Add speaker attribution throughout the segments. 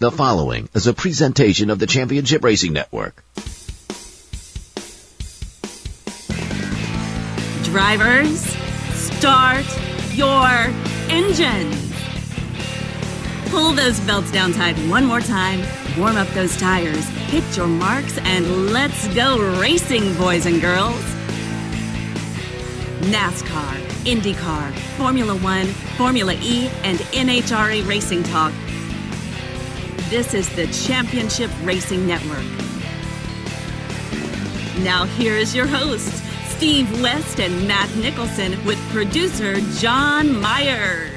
Speaker 1: The following is a presentation of the Championship Racing Network.
Speaker 2: Drivers, start your engines. Pull those belts down tight one more time, warm up those tires, hit your marks, and let's go racing, boys and girls. NASCAR, Indycar, Formula One, Formula E, and NHRA Racing Talk. This is the Championship Racing Network. Now here is your host, Steve West and Matt Nicholson, with producer John Myers.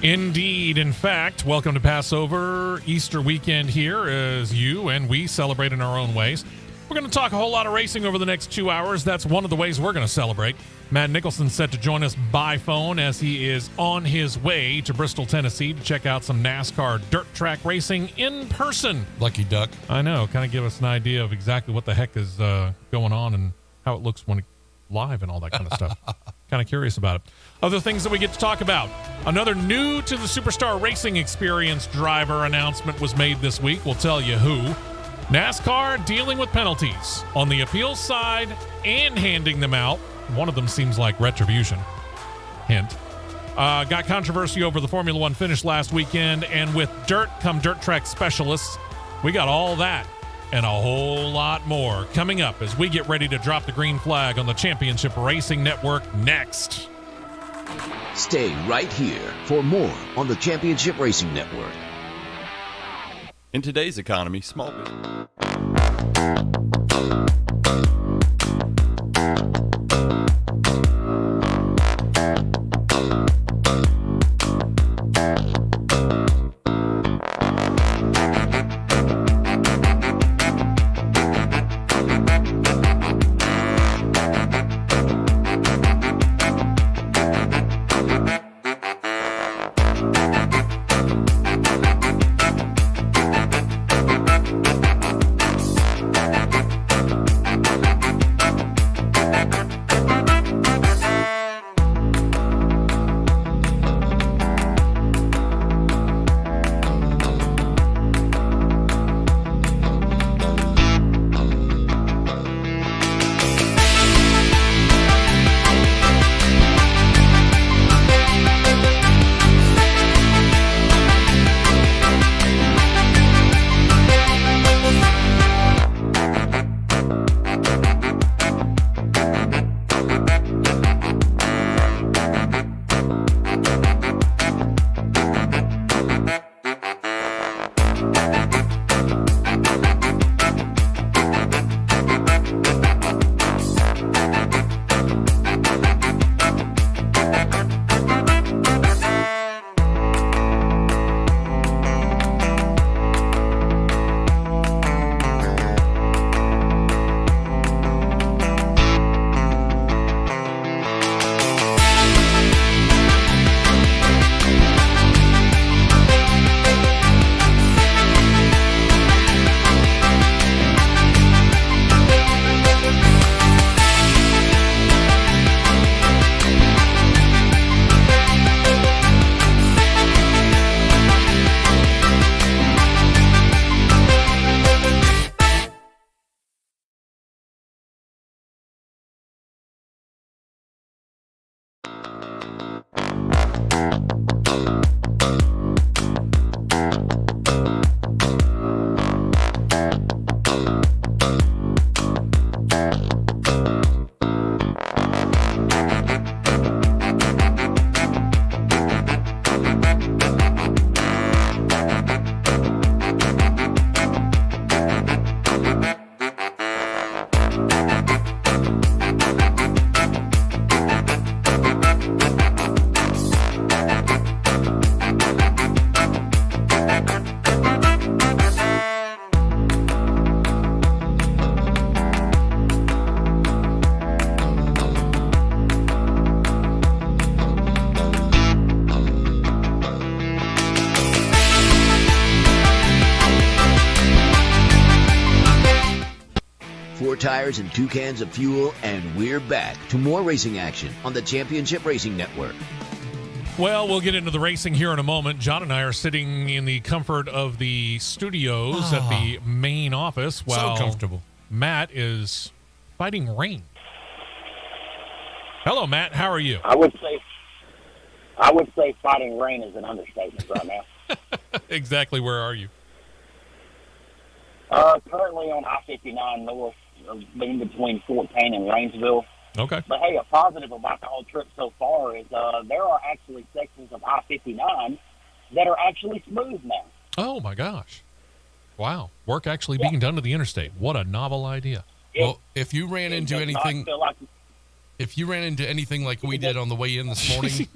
Speaker 3: Indeed. In fact, welcome to Passover Easter weekend here as you and we celebrate in our own ways. We're going to talk a whole lot of racing over the next 2 hours. That's one of the ways we're going to celebrate. Matt Nicholson set to join us by phone as he is on his way to Bristol, Tennessee to check out some NASCAR dirt track racing in person.
Speaker 4: Lucky duck.
Speaker 3: I know. Kind of give us an idea of exactly what the heck is going on and how it looks when live and all that kind of stuff. Kind of curious about it. Other things that we get to talk about. Another new to the Superstar Racing Experience driver announcement was made this week. We'll tell you who. NASCAR dealing with penalties on the appeals side and handing them out. One of them seems like retribution. Hint. Got controversy over the Formula One finish last weekend, and with dirt come dirt track specialists, we got all that and a whole lot more coming up as we get ready to drop the green flag on the Championship Racing Network next.
Speaker 1: Stay right here for more on the Championship Racing Network.
Speaker 4: In today's economy, small business.
Speaker 1: Tires and 2 cans of fuel, and we're back to more racing action on the Championship Racing Network.
Speaker 3: Well, we'll get into the racing here in a moment. John and I are sitting in the comfort of the studios at the main office while
Speaker 5: So comfortable.
Speaker 3: Matt is fighting rain. Hello, Matt. How are you?
Speaker 6: I would say fighting rain is an understatement right now.
Speaker 3: Exactly. Where are you?
Speaker 6: Currently on I-59 north, in between Fort Payne and Rainsville.
Speaker 3: Okay.
Speaker 6: But hey, a positive about the whole trip so far is there are actually sections of I-59 that are actually smooth now.
Speaker 3: Oh, my gosh. Wow. Work actually being done to the interstate. What a novel idea.
Speaker 5: Well, if you ran into
Speaker 6: does not
Speaker 5: anything,
Speaker 6: feel like
Speaker 5: if you ran into anything like we did on the way in this morning,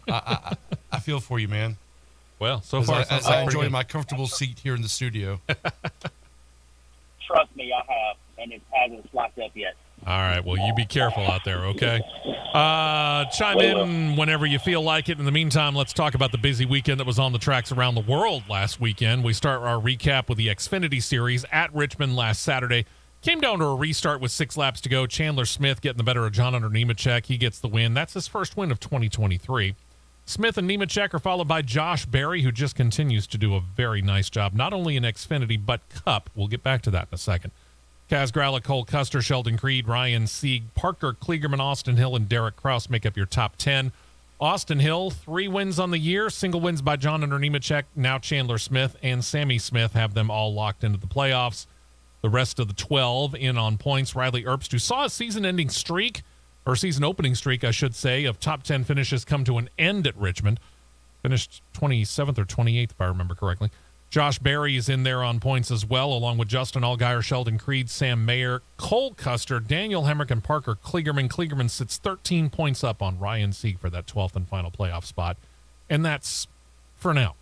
Speaker 5: I feel for you, man.
Speaker 3: Well, so far,
Speaker 5: As I enjoy my comfortable seat here in the studio.
Speaker 6: trust me, I have, and it hasn't slacked up yet.
Speaker 3: All right. Well, you be careful out there, okay? Chime in whenever you feel like it. In the meantime, let's talk about the busy weekend that was on the tracks around the world last weekend. We start our recap with the Xfinity Series at Richmond last Saturday. Came down to a restart with 6 laps to go. Chandler Smith getting the better of John Hunter Nemechek. He gets the win. That's his first win of 2023. Smith and Nemechek are followed by Josh Berry, who just continues to do a very nice job, not only in Xfinity, but Cup. We'll get back to that in a second. Kaz Gralla, Cole Custer, Sheldon Creed, Ryan Sieg, Parker Kligerman, Austin Hill, and Derek Kraus make up your top 10. Austin Hill, 3 wins on the year, single wins by John Hunter Nemechek. Now Chandler Smith and Sammy Smith have them all locked into the playoffs. The rest of the 12 in on points. Riley Erbst, who saw a season-ending streak, or season-opening streak, I should say, of top 10 finishes come to an end at Richmond. Finished 27th or 28th, if I remember correctly. Josh Berry is in there on points as well, along with Justin Allgaier, Sheldon Creed, Sam Mayer, Cole Custer, Daniel Hemrick, and Parker Kligerman. Kligerman sits 13 points up on Ryan Sieg for that 12th and final playoff spot. And that's for now.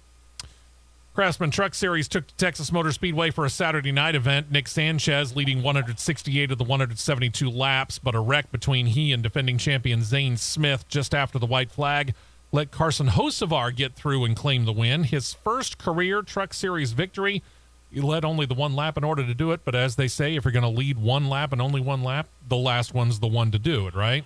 Speaker 3: Craftsman Truck Series took to Texas Motor Speedway for a Saturday night event. Nick Sanchez leading 168 of the 172 laps, but a wreck between he and defending champion Zane Smith just after the white flag let Carson Hocevar get through and claim the win. His first career Truck Series victory. He led only the 1 lap in order to do it, but as they say, if you're going to lead 1 lap and only 1 lap, the last one's the one to do it, right?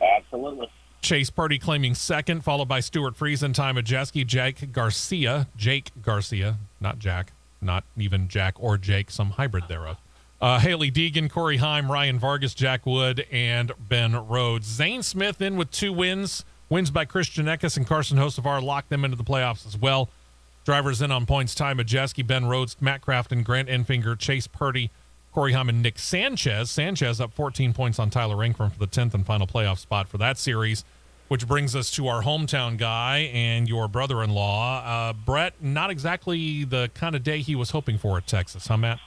Speaker 6: Absolutely.
Speaker 3: Chase Purdy claiming second, followed by Stuart Friesen, Ty Majeski, Jake Garcia, not Jack, not even Jack or Jake, some hybrid thereof. Haley Deegan, Corey Heim, Ryan Vargas, Jack Wood, and Ben Rhodes. Zane Smith in with 2 wins. Wins by Christian Eckes and Carson Hocevar locked them into the playoffs as well. Drivers in on points, Ty Majeski, Ben Rhodes, Matt Crafton, Grant Enfinger, Chase Purdy, Corey Heim, and Nick Sanchez. Sanchez up 14 points on Tyler Ingram for the 10th and final playoff spot for that series. Which brings us to our hometown guy and your brother-in-law. Brett, not exactly the kind of day he was hoping for at Texas, huh, Matt?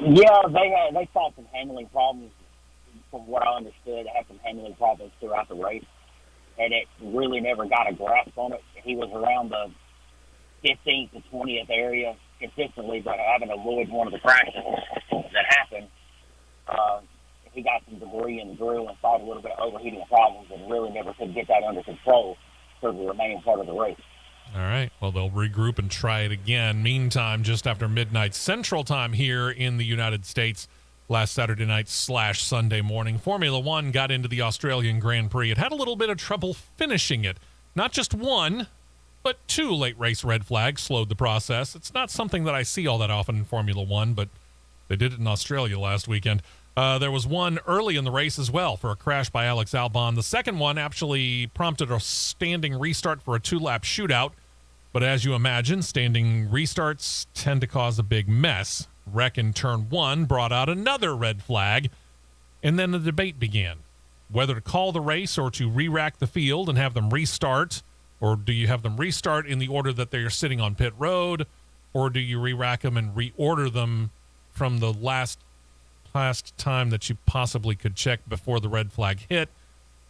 Speaker 6: Yeah, they fought some handling problems. From what I understood, they had some handling problems throughout the race, and it really never got a grasp on it. He was around the 15th to 20th area consistently, but having to avoid one of the crashes that happened. He got some debris in the grill and fought a little bit of overheating problems and really never could get that under control for the remaining part of the race.
Speaker 3: All right. Well, they'll regroup and try it again. Meantime, just after midnight Central Time here in the United States, last Saturday night / Sunday morning, Formula One got into the Australian Grand Prix. It had a little bit of trouble finishing it. Not just 1, but 2 late race red flags slowed the process. It's not something that I see all that often in Formula One, but they did it in Australia last weekend. There was one early in the race as well for a crash by Alex Albon. The second one actually prompted a standing restart for a 2-lap shootout. But as you imagine, standing restarts tend to cause a big mess. Wreck in turn 1 brought out another red flag, and then the debate began. Whether to call the race or to re-rack the field and have them restart, or do you have them restart in the order that they are sitting on pit road, or do you re-rack them and reorder them from the last time that you possibly could check before the red flag hit?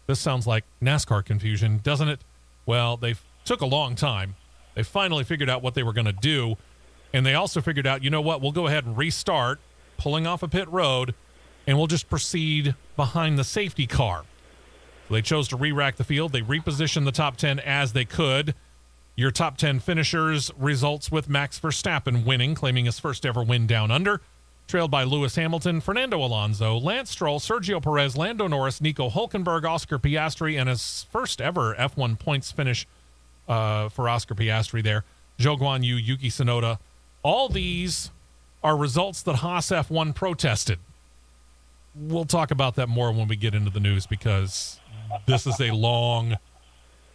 Speaker 3: This sounds like NASCAR confusion, doesn't it? Well, they took a long time. They finally figured out what they were going to do, and they also figured out, you know what, we'll go ahead and restart, pulling off a pit road, and we'll just proceed behind the safety car. So they chose to re-rack the field. They repositioned the top 10 as they could. Your top 10 finishers results with Max Verstappen winning, claiming his first ever win down under. trailed by Lewis Hamilton, Fernando Alonso, Lance Stroll, Sergio Perez, Lando Norris, Nico Hulkenberg, Oscar Piastri, and his first ever F1 points finish for Oscar Piastri there, Zhou Guanyu, Yuki Tsunoda. All these are results that Haas F1 protested. We'll talk about that more when we get into the news because this is a long,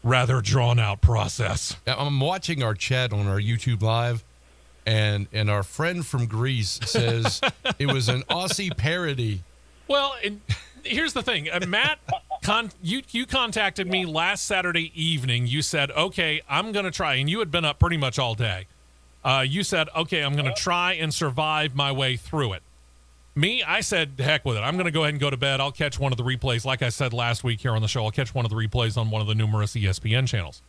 Speaker 3: rather drawn-out process.
Speaker 5: I'm watching our chat on our YouTube Live, and our friend from Greece says it was an Aussie parody.
Speaker 3: Well, here's the thing. Matt, you contacted me last Saturday evening. You said, okay, I'm going to try. And you had been up pretty much all day. You said, okay, I'm going to try and survive my way through it. Me, I said, heck with it. I'm going to go ahead and go to bed. I'll catch one of the replays. Like I said last week here on the show, I'll catch one of the replays on one of the numerous ESPN channels.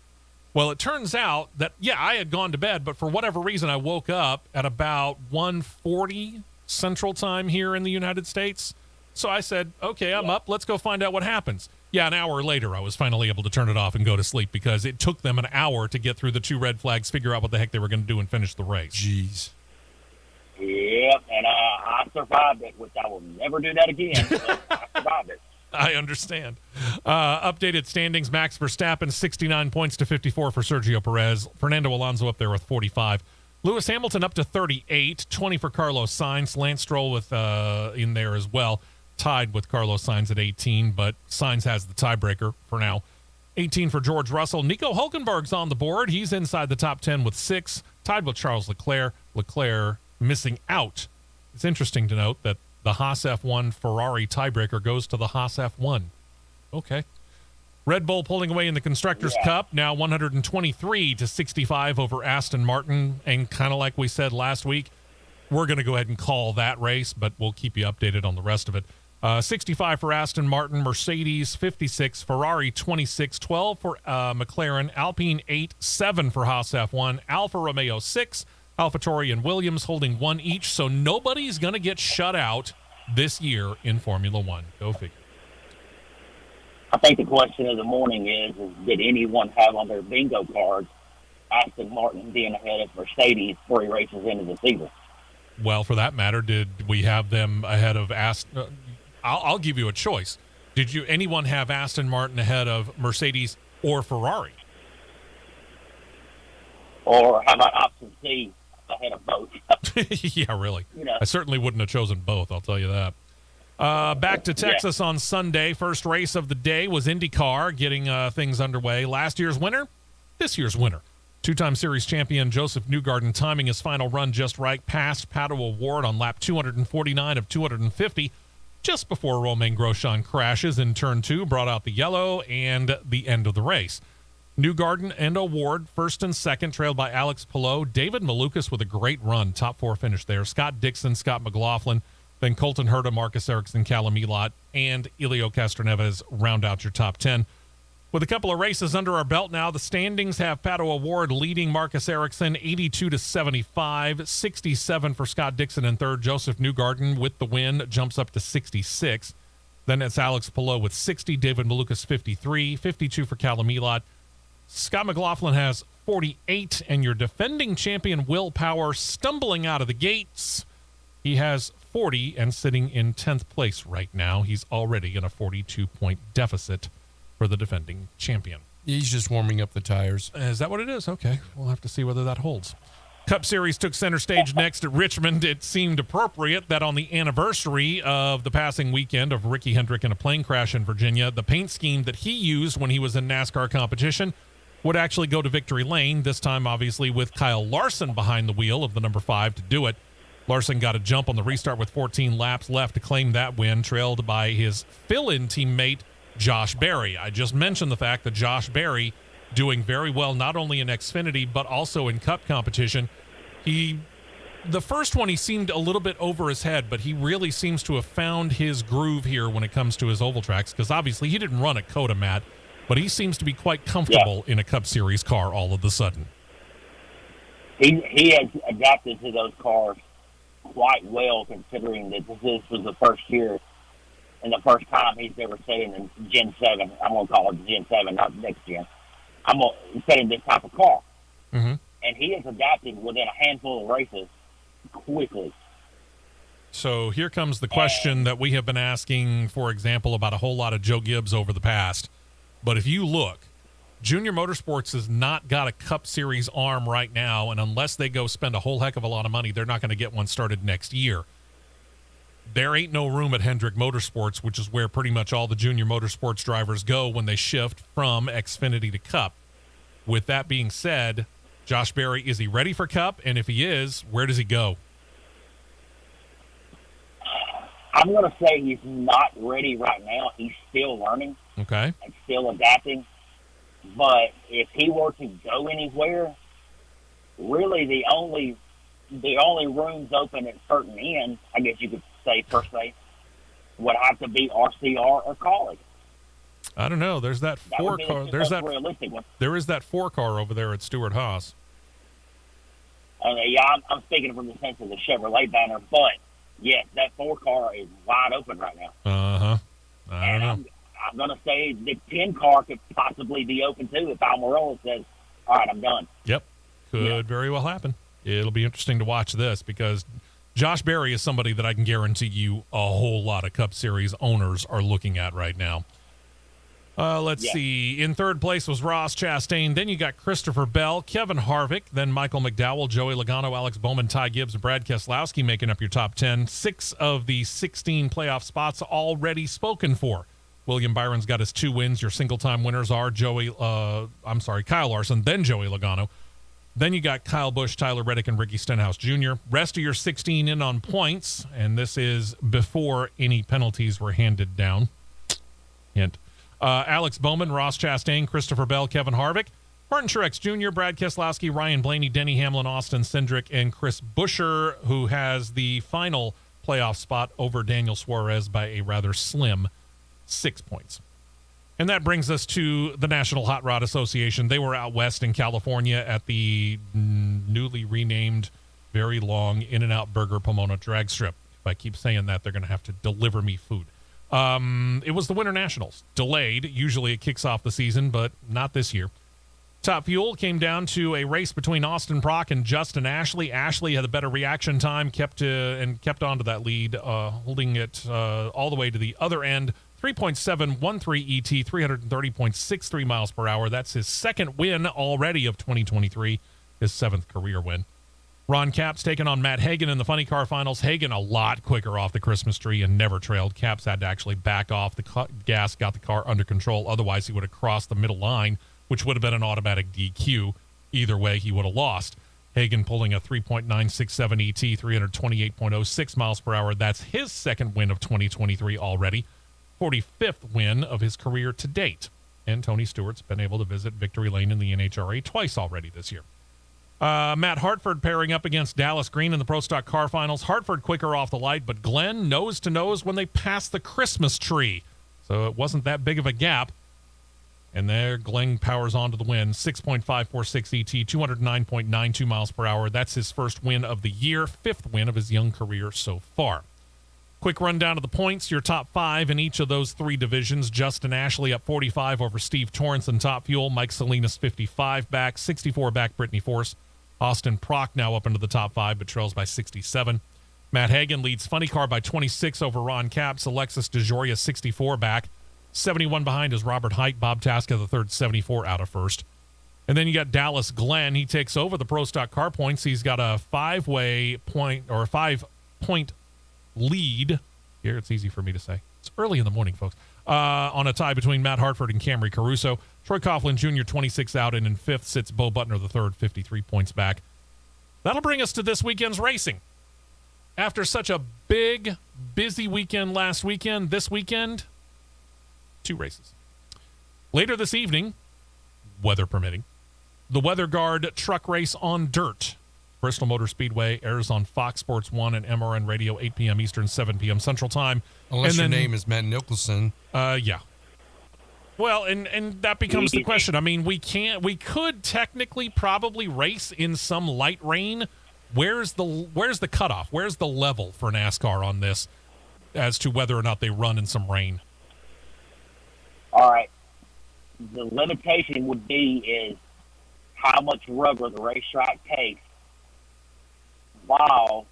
Speaker 3: Well, it turns out that, I had gone to bed, but for whatever reason, I woke up at about 1:40 Central Time here in the United States. So I said, okay, I'm up. Let's go find out what happens. Yeah, an hour later, I was finally able to turn it off and go to sleep because it took them an hour to get through the 2 red flags, figure out what the heck they were going to do, and finish the race.
Speaker 5: Jeez.
Speaker 6: Yep, and I survived it, which I will never do that again. But I survived it.
Speaker 3: I understand. Updated standings, Max Verstappen, 69 points to 54 for Sergio Perez. Fernando Alonso up there with 45. Lewis Hamilton up to 38, 20 for Carlos Sainz. Lance Stroll with in there as well, tied with Carlos Sainz at 18, but Sainz has the tiebreaker for now. 18 for George Russell. Nico Hulkenberg's on the board. He's inside the top 10 with 6, tied with Charles Leclerc. Leclerc missing out. It's interesting to note that the Haas F1 Ferrari tiebreaker goes to the Haas F1. Okay. Red Bull pulling away in the Constructors' Cup, now 123 to 65 over Aston Martin. And kind of like we said last week, we're going to go ahead and call that race, but we'll keep you updated on the rest of it. 65 for Aston Martin, Mercedes 56, Ferrari 26, 12 for McLaren, Alpine 8, 7 for Haas F1, Alfa Romeo 6, AlphaTauri and Williams holding 1 each, so nobody's going to get shut out this year in Formula One. Go figure.
Speaker 6: I think the question of the morning is did anyone have on their bingo cards Aston Martin being ahead of Mercedes 3 races into the season?
Speaker 3: Well, for that matter, did we have them ahead of Aston? I'll give you a choice. Did anyone have Aston Martin ahead of Mercedes or Ferrari?
Speaker 6: Or how about option C, ahead of both?
Speaker 3: Yeah, really. I certainly wouldn't have chosen both, I'll tell you that. Back to Texas on Sunday. First race of the day was Indycar, getting things underway. Last year's winner, this year's winner. 2-time series champion Joseph Newgarden timing his final run just right, passed Pato O'Ward on lap 249 of 250, just before Romain Grosjean crashes in turn 2, brought out the yellow, and the end of the race. Newgarden and O'Ward, first and second, trailed by Alex Palou. David Malukas with a great run, top 4 finish there. Scott Dixon, Scott McLaughlin, then Colton Herta, Marcus Ericsson, Callum Elott, and Elio Castroneves round out your top 10. With a couple of races under our belt now, the standings have Pato O'Ward leading Marcus Ericsson 82 to 75, 67 for Scott Dixon in third. Joseph Newgarden with the win jumps up to 66. Then it's Alex Palou with 60, David Malukas 53, 52 for Callum Elott. Scott McLaughlin has 48, and your defending champion Will Power stumbling out of the gates. He has 40 and sitting in 10th place right now. He's already in a 42-point deficit for the defending champion.
Speaker 5: He's just warming up the tires.
Speaker 3: Is that what it is? Okay. We'll have to see whether that holds. Cup Series took center stage next at Richmond. It seemed appropriate that on the anniversary of the passing weekend of Ricky Hendrick in a plane crash in Virginia, the paint scheme that he used when he was in NASCAR competition would actually go to victory lane, this time obviously with Kyle Larson behind the wheel of the number 5 to do it. Larson got a jump on the restart with 14 laps left to claim that win, trailed by his fill-in teammate, Josh Berry. I just mentioned the fact that Josh Berry doing very well not only in Xfinity but also in Cup competition. The first one he seemed a little bit over his head, but he really seems to have found his groove here when it comes to his oval tracks, because obviously he didn't run at COTA, Matt, but he seems to be quite comfortable in a Cup Series car all of a sudden.
Speaker 6: He has adapted to those cars quite well, considering that this was the first year and the first time he's ever sitting in Gen 7. I'm going to call it Gen 7, not next gen. I'm going to sit in this type of car.
Speaker 3: Mm-hmm.
Speaker 6: And he has adapted within a handful of races quickly.
Speaker 3: So here comes the question that we have been asking, for example, about a whole lot of Joe Gibbs over the past. But if you look, Junior Motorsports has not got a Cup Series arm right now, and unless they go spend a whole heck of a lot of money, they're not going to get one started next year. There ain't no room at Hendrick Motorsports, which is where pretty much all the Junior Motorsports drivers go when they shift from Xfinity to Cup. With that being said, Josh Berry, is he ready for Cup? And if he is, where does he go?
Speaker 6: I'm going to say he's not ready right now. He's still learning.
Speaker 3: Okay.
Speaker 6: And still adapting. But if he were to go anywhere, really the only rooms open at certain ends, I guess you could say per se, would have to be RCR or Collie.
Speaker 3: I don't know. There's that four car. There's that
Speaker 6: realistic one.
Speaker 3: There is that 4 car over there at Stewart Haas.
Speaker 6: Yeah, I'm speaking from the sense of the Chevrolet banner, but yes, that 4 car is wide open right now.
Speaker 3: I don't know.
Speaker 6: I'm going to say the 10 car could possibly be open too if Almirola says, all right, I'm done.
Speaker 3: Yep. Could very well happen. It'll be interesting to watch this because Josh Berry is somebody that I can guarantee you a whole lot of Cup Series owners are looking at right now. Let's see. In third place was Ross Chastain. Then you got Christopher Bell, Kevin Harvick, then Michael McDowell, Joey Logano, Alex Bowman, Ty Gibbs, and Brad Keselowski making up your top 10. 6 of the 16 playoff spots already spoken for. William Byron's got his 2 wins. Your single-time winners are Kyle Larson, then Joey Logano. Then you got Kyle Busch, Tyler Reddick, and Ricky Stenhouse Jr. Rest of your 16 in on points, and this is before any penalties were handed down. Hint. Alex Bowman, Ross Chastain, Christopher Bell, Kevin Harvick, Martin Truex Jr., Brad Keselowski, Ryan Blaney, Denny Hamlin, Austin Cindric, and Chris Buescher, who has the final playoff spot over Daniel Suarez by a rather slim 6 points. And that brings us to the National Hot Rod Association. They were out west in California at the newly renamed, very long In-N-Out Burger Pomona drag strip. If I keep saying that, they're going to have to deliver me food. It was the Winter Nationals. Delayed. Usually it kicks off the season, but not this year. Top Fuel came down to a race between Austin Prock and Justin Ashley. Ashley had a better reaction time, kept on to that lead, holding it all the way to the other end. 3.713 ET, 330.63 miles per hour. That's his second win already of 2023, his 7th career win. Ron Capps taking on Matt Hagan in the Funny Car Finals. Hagan a lot quicker off the Christmas tree and never trailed. Capps had to actually back off the gas, got the car under control. Otherwise, he would have crossed the middle line, which would have been an automatic DQ. Either way, he would have lost. Hagan pulling a 3.967 ET, 328.06 miles per hour. That's his second win of 2023 already. 45th win of his career to date. And Tony Stewart's been able to visit victory lane in the NHRA twice already this year. Matt Hartford pairing up against Dallas Green in the Pro Stock Car Finals. Hartford quicker off the light, but Glenn nose to nose when they passed the Christmas tree. So it wasn't that big of a gap. And there Glenn powers on to the win. 6.546 ET, 209.92 miles per hour. That's his first win of the year, 5th win of his young career so far. Quick rundown of the points. Your top 5 in each of those 3 divisions. Justin Ashley up 45 over Steve Torrance in Top Fuel. Mike Salinas 55 back, 64 back Brittany Force. Austin Prock now up into the top 5, but trails by 67. Matt Hagan leads Funny Car by 26 over Ron Capps. Alexis DeJoria 64 back. 71 behind is Robert Height. Bob Tasca the third, 74 out of first. And then you got Dallas Glenn. He takes over the Pro Stock Car points. He's got a 5-point lead. Here, it's easy for me to say. It's early in the morning, folks. On a tie between Matt Hartford and Camry Caruso. Troy Coughlin Jr., 26 out, and in 5th sits Bo Butner the third, 53 points back. That'll bring us to this weekend's racing. After such a big, busy weekend last weekend, this weekend, 2 races. Later this evening, weather permitting, the Weather Guard truck race on dirt. Bristol Motor Speedway airs on Fox Sports 1 and MRN Radio, 8 p.m. Eastern, 7 p.m. Central Time.
Speaker 5: Unless your name is Matt Nicholson.
Speaker 3: Yeah. Well, and that becomes the question. I mean, we could technically probably race in some light rain. Where's the cutoff? Where's the level for NASCAR on this as to whether or not they run in some rain?
Speaker 6: All right. The limitation would be is how much rubber the racetrack takes while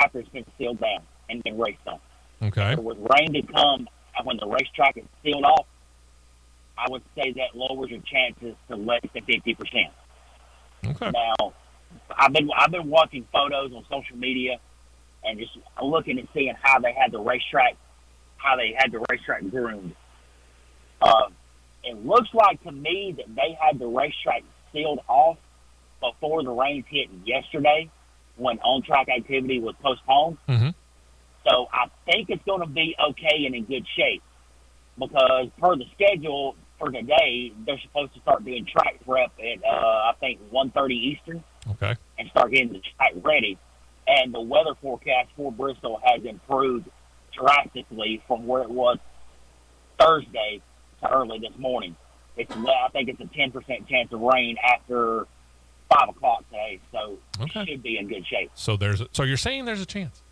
Speaker 6: after it's been sealed down and been raced on.
Speaker 3: Okay.
Speaker 6: So with rain to come, when the racetrack is sealed off, I would say that lowers your chances to less than 50%.
Speaker 3: Okay.
Speaker 6: Now, I've been watching photos on social media and just looking and seeing how they had the racetrack groomed. It looks like to me that they had the racetrack sealed off before the rains hit yesterday when on-track activity was postponed.
Speaker 3: Mm-hmm.
Speaker 6: So I think it's going to be okay and in good shape because per the schedule for today, they're supposed to start doing track prep at, I think, 1:30 Eastern.
Speaker 3: Okay.
Speaker 6: And start getting the track ready. And the weather forecast for Bristol has improved drastically from where it was Thursday to early this morning. I think it's a 10% chance of rain after 5 o'clock today, so
Speaker 3: Okay.
Speaker 6: it should be in good shape.
Speaker 3: So you're saying there's a chance.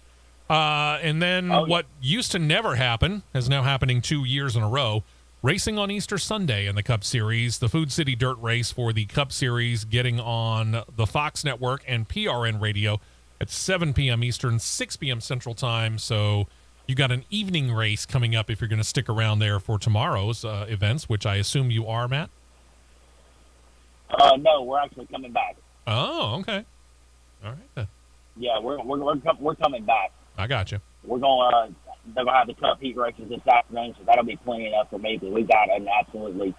Speaker 3: And then
Speaker 6: Oh, yeah.
Speaker 3: what used to never happen is now happening 2 years in a row. Racing on Easter Sunday in the Cup Series, the Food City Dirt Race for the Cup Series getting on the Fox Network and PRN radio at 7 p.m. Eastern, 6 p.m. Central Time. So you got an evening race coming up if you're going to stick around there for tomorrow's events, which I assume you are, Matt?
Speaker 6: No, we're actually coming back.
Speaker 3: Oh, okay. All right then.
Speaker 6: Yeah, we're coming back.
Speaker 3: I got you.
Speaker 6: They're gonna have the Cup heat races this afternoon, so that'll be plenty enough for me. But we got an absolutely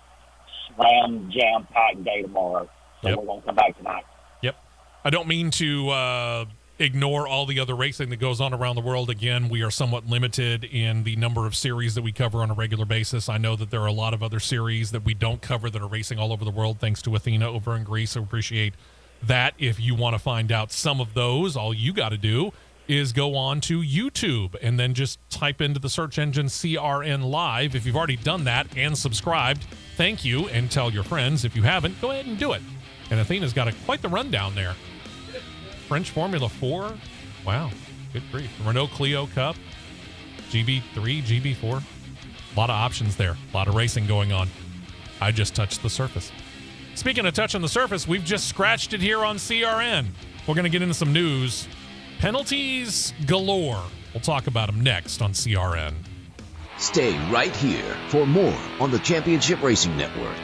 Speaker 6: jam packed day tomorrow, so
Speaker 3: Yep.
Speaker 6: we're gonna come back tonight.
Speaker 3: Yep. I don't mean to ignore all the other racing that goes on around the world. Again, we are somewhat limited in the number of series that we cover on a regular basis. I know that there are a lot of other series that we don't cover that are racing all over the world, thanks to Athena over in Greece. I appreciate that. If you want to find out some of those, all you got to do is go on to YouTube and then just type into the search engine CRN Live. If you've already done that and subscribed, thank you, and tell your friends. If you haven't, go ahead and do it. And Athena's got quite the rundown there. French Formula 4. Wow. Good grief. Renault Clio Cup. GB3, GB4. A lot of options there. A lot of racing going on. I just touched the surface. Speaking of touching the surface, we've just scratched it here on CRN. We're going to get into some news. Penalties galore. We'll talk about them next on CRN.
Speaker 1: Stay right here for more on the Championship Racing Network.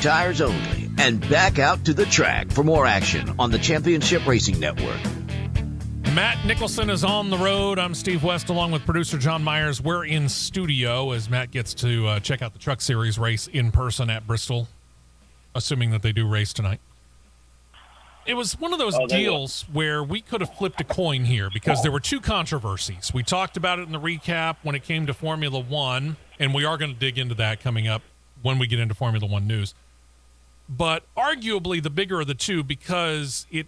Speaker 1: tires only. And back out to the track for more action on the Championship Racing Network.
Speaker 3: Matt Nicholson is on the road. I'm Steve West along with producer John Myers. We're in studio as Matt gets to check out the Truck Series race in person at Bristol, assuming that they do race tonight. It was one of those deals where we could have flipped a coin here because there were two controversies. We talked about it in the recap when it came to Formula One, and we are going to dig into that coming up when we get into Formula One news. But arguably the bigger of the two because it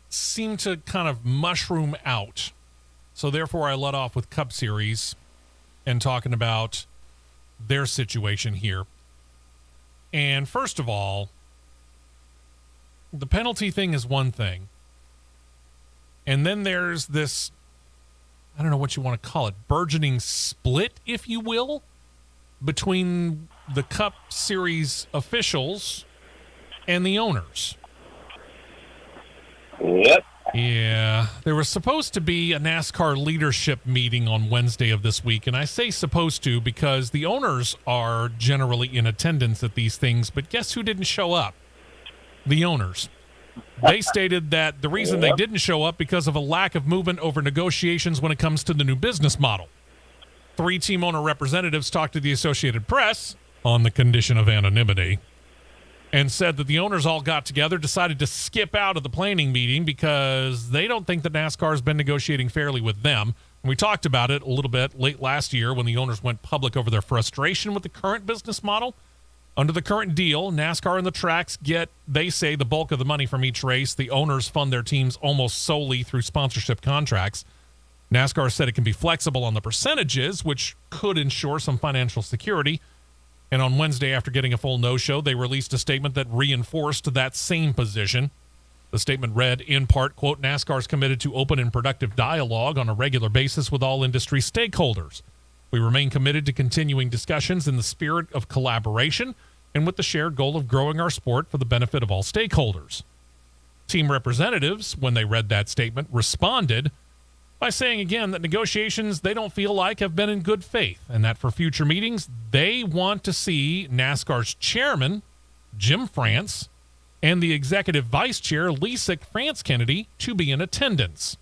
Speaker 3: seemed to kind of mushroom out. So therefore I led off with Cup Series and talking about their situation here. And first of all, the penalty thing is one thing. And then there's this, I don't know what you want to call it, burgeoning split, if you will, between the Cup Series officials and the owners.
Speaker 6: Yep.
Speaker 3: Yeah, there was supposed to be a NASCAR leadership meeting on Wednesday of this week, and I say supposed to because the owners are generally in attendance at these things, but guess who didn't show up? The owners. They stated that the reason they didn't show up because of a lack of movement over negotiations when it comes to the new business model. 3 team owner representatives talked to the Associated Press on the condition of anonymity and said that the owners all got together, decided to skip out of the planning meeting because they don't think that NASCAR has been negotiating fairly with them. And we talked about it a little bit late last year when the owners went public over their frustration with the current business model. Under the current deal, NASCAR and the tracks get, they say, the bulk of the money from each race. The owners fund their teams almost solely through sponsorship contracts. NASCAR said it can be flexible on the percentages, which could ensure some financial security. And on Wednesday, after getting a full no-show, they released a statement that reinforced that same position. The statement read, in part, quote, NASCAR is committed to open and productive dialogue on a regular basis with all industry stakeholders. We remain committed to continuing discussions in the spirit of collaboration and with the shared goal of growing our sport for the benefit of all stakeholders. Team representatives, when they read that statement, responded by saying again that negotiations they don't feel like have been in good faith and that for future meetings they want to see NASCAR's chairman, Jim France, and the executive vice chair, Lisa France Kennedy, to be in attendance.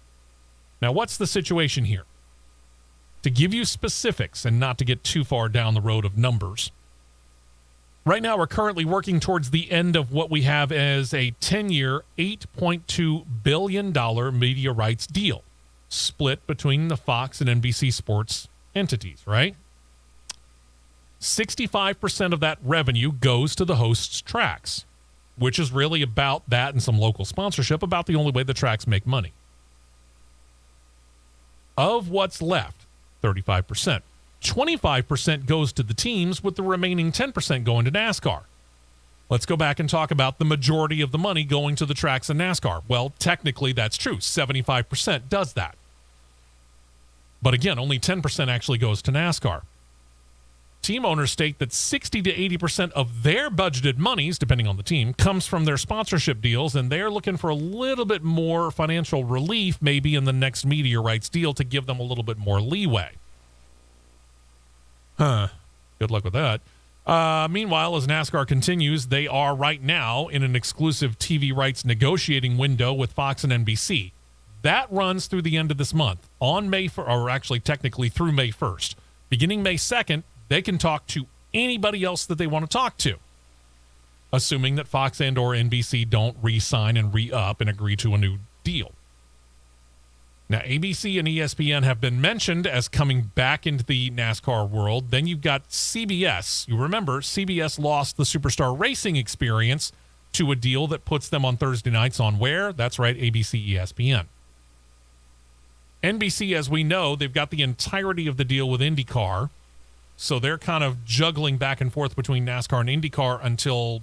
Speaker 3: Now, what's the situation here? To give you specifics and not to get too far down the road of numbers, right now we're currently working towards the end of what we have as a 10-year, $8.2 billion media rights deal, split between the Fox and NBC Sports entities, right? 65% of that revenue goes to the host's tracks, which is really about that and some local sponsorship, about the only way the tracks make money. Of what's left, 35%. 25% goes to the teams, with the remaining 10% going to NASCAR. Let's go back and talk about the majority of the money going to the tracks in NASCAR. Well, technically that's true. 75% does that. But again, only 10% actually goes to NASCAR. Team owners state that 60 to 80% of their budgeted monies, depending on the team, comes from their sponsorship deals, and they're looking for a little bit more financial relief maybe in the next media rights deal to give them a little bit more leeway. Good luck with that. Meanwhile, as NASCAR continues, they are right now in an exclusive TV rights negotiating window with Fox and NBC. That runs through the end of this month, on May, or actually technically through May 1st. Beginning May 2nd, they can talk to anybody else that they want to talk to, assuming that Fox and or NBC don't re-sign and re-up and agree to a new deal. Now, ABC and ESPN have been mentioned as coming back into the NASCAR world. Then you've got CBS. You remember, CBS lost the Superstar Racing experience to a deal that puts them on Thursday nights on where? That's right, ABC, ESPN. NBC, as we know, they've got the entirety of the deal with Indycar. So they're kind of juggling back and forth between NASCAR and IndyCar until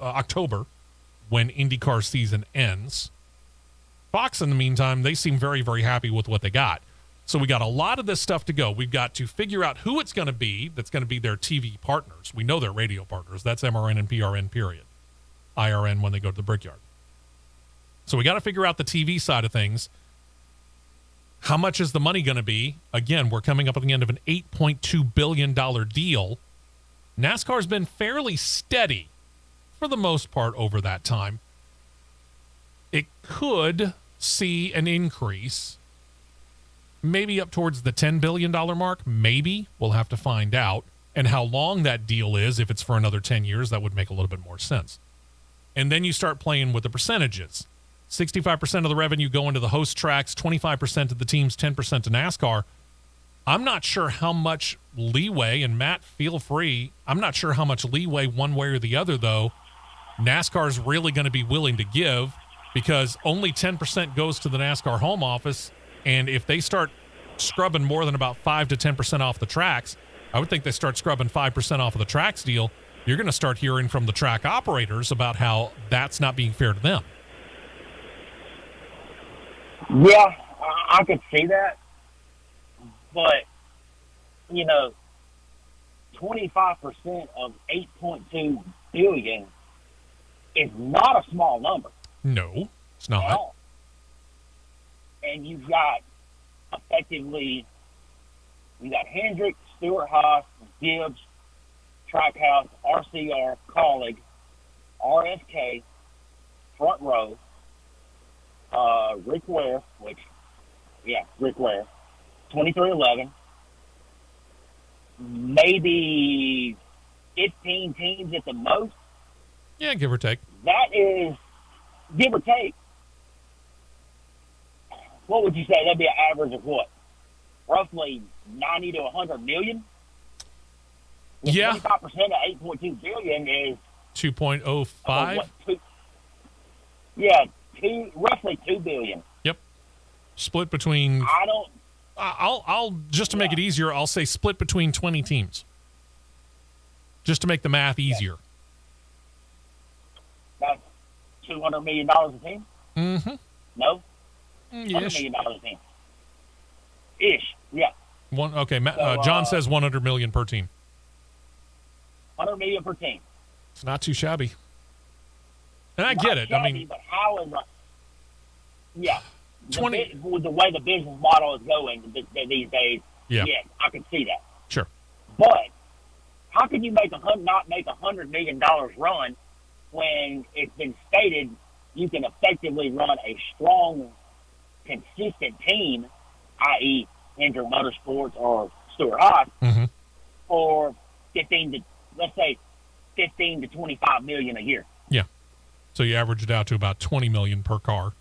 Speaker 3: October, when IndyCar season ends. Fox, in the meantime, they seem very, very happy with what they got. So we got a lot of this stuff to go. We've got to figure out who it's going to be that's going to be their TV partners. We know they're radio partners. That's MRN and PRN, period. IRN when they go to the Brickyard. So we got to figure out the TV side of things. How much is the money going to be? Again, we're coming up at the end of an $8.2 billion deal. NASCAR's been fairly steady for the most part over that time. It could see an increase, maybe up towards the $10 billion mark. Maybe. We'll have to find out. And how long that deal is, if it's for another 10 years, that would make a little bit more sense. And then you start playing with the percentages. 65% of the revenue going to the host tracks, 25% to the teams, 10% to NASCAR. I'm not sure how much leeway, and Matt, feel free, I'm not sure how much leeway one way or the other, though, NASCAR is really going to be willing to give, because only 10% goes to the NASCAR home office, and if they start scrubbing more than about 5 to 10% off the tracks, I would think they start scrubbing 5% off of the tracks deal, you're going to start hearing from the track operators about how that's not being fair to them.
Speaker 6: Yeah, I could see that. But, 25% of $8.2 billion is not a small number.
Speaker 3: No, it's
Speaker 6: At
Speaker 3: not.
Speaker 6: all. And you've got effectively, Hendrick, Stewart-Haas, Gibbs, Trackhouse, RCR, Colleague, RSK, Front Row, Rick Ware, Rick Ware, 2311, maybe 15 teams at the most.
Speaker 3: Yeah, give or take.
Speaker 6: That is, give or take, what would you say? That'd be an average of what? Roughly 90 to 100 million?
Speaker 3: Yeah.
Speaker 6: 25% of 8.2 billion is
Speaker 3: 2.05.
Speaker 6: Roughly 2 billion.
Speaker 3: Yep. Split between.
Speaker 6: I don't.
Speaker 3: I'll just to make it easier, I'll say split between 20 teams. Just to make the math easier.
Speaker 6: That's $200 million a team?
Speaker 3: Mm-hmm.
Speaker 6: No?
Speaker 3: Yes.
Speaker 6: $100 million a team. Ish, yeah.
Speaker 3: John says 100 million per team.
Speaker 6: 100 million per team.
Speaker 3: It's not too shabby. And I get it.
Speaker 6: Shabby, but how is yeah.
Speaker 3: 20
Speaker 6: with the way the business model is going these days,
Speaker 3: yeah,
Speaker 6: I can see that.
Speaker 3: Sure.
Speaker 6: But how can you not make $100 million run when it's been stated you can effectively run a strong, consistent team, i.e. Hendrick Motorsports or Stewart-Haas, for 15 to 25 million a year.
Speaker 3: Yeah. So you average it out to about 20 million per car.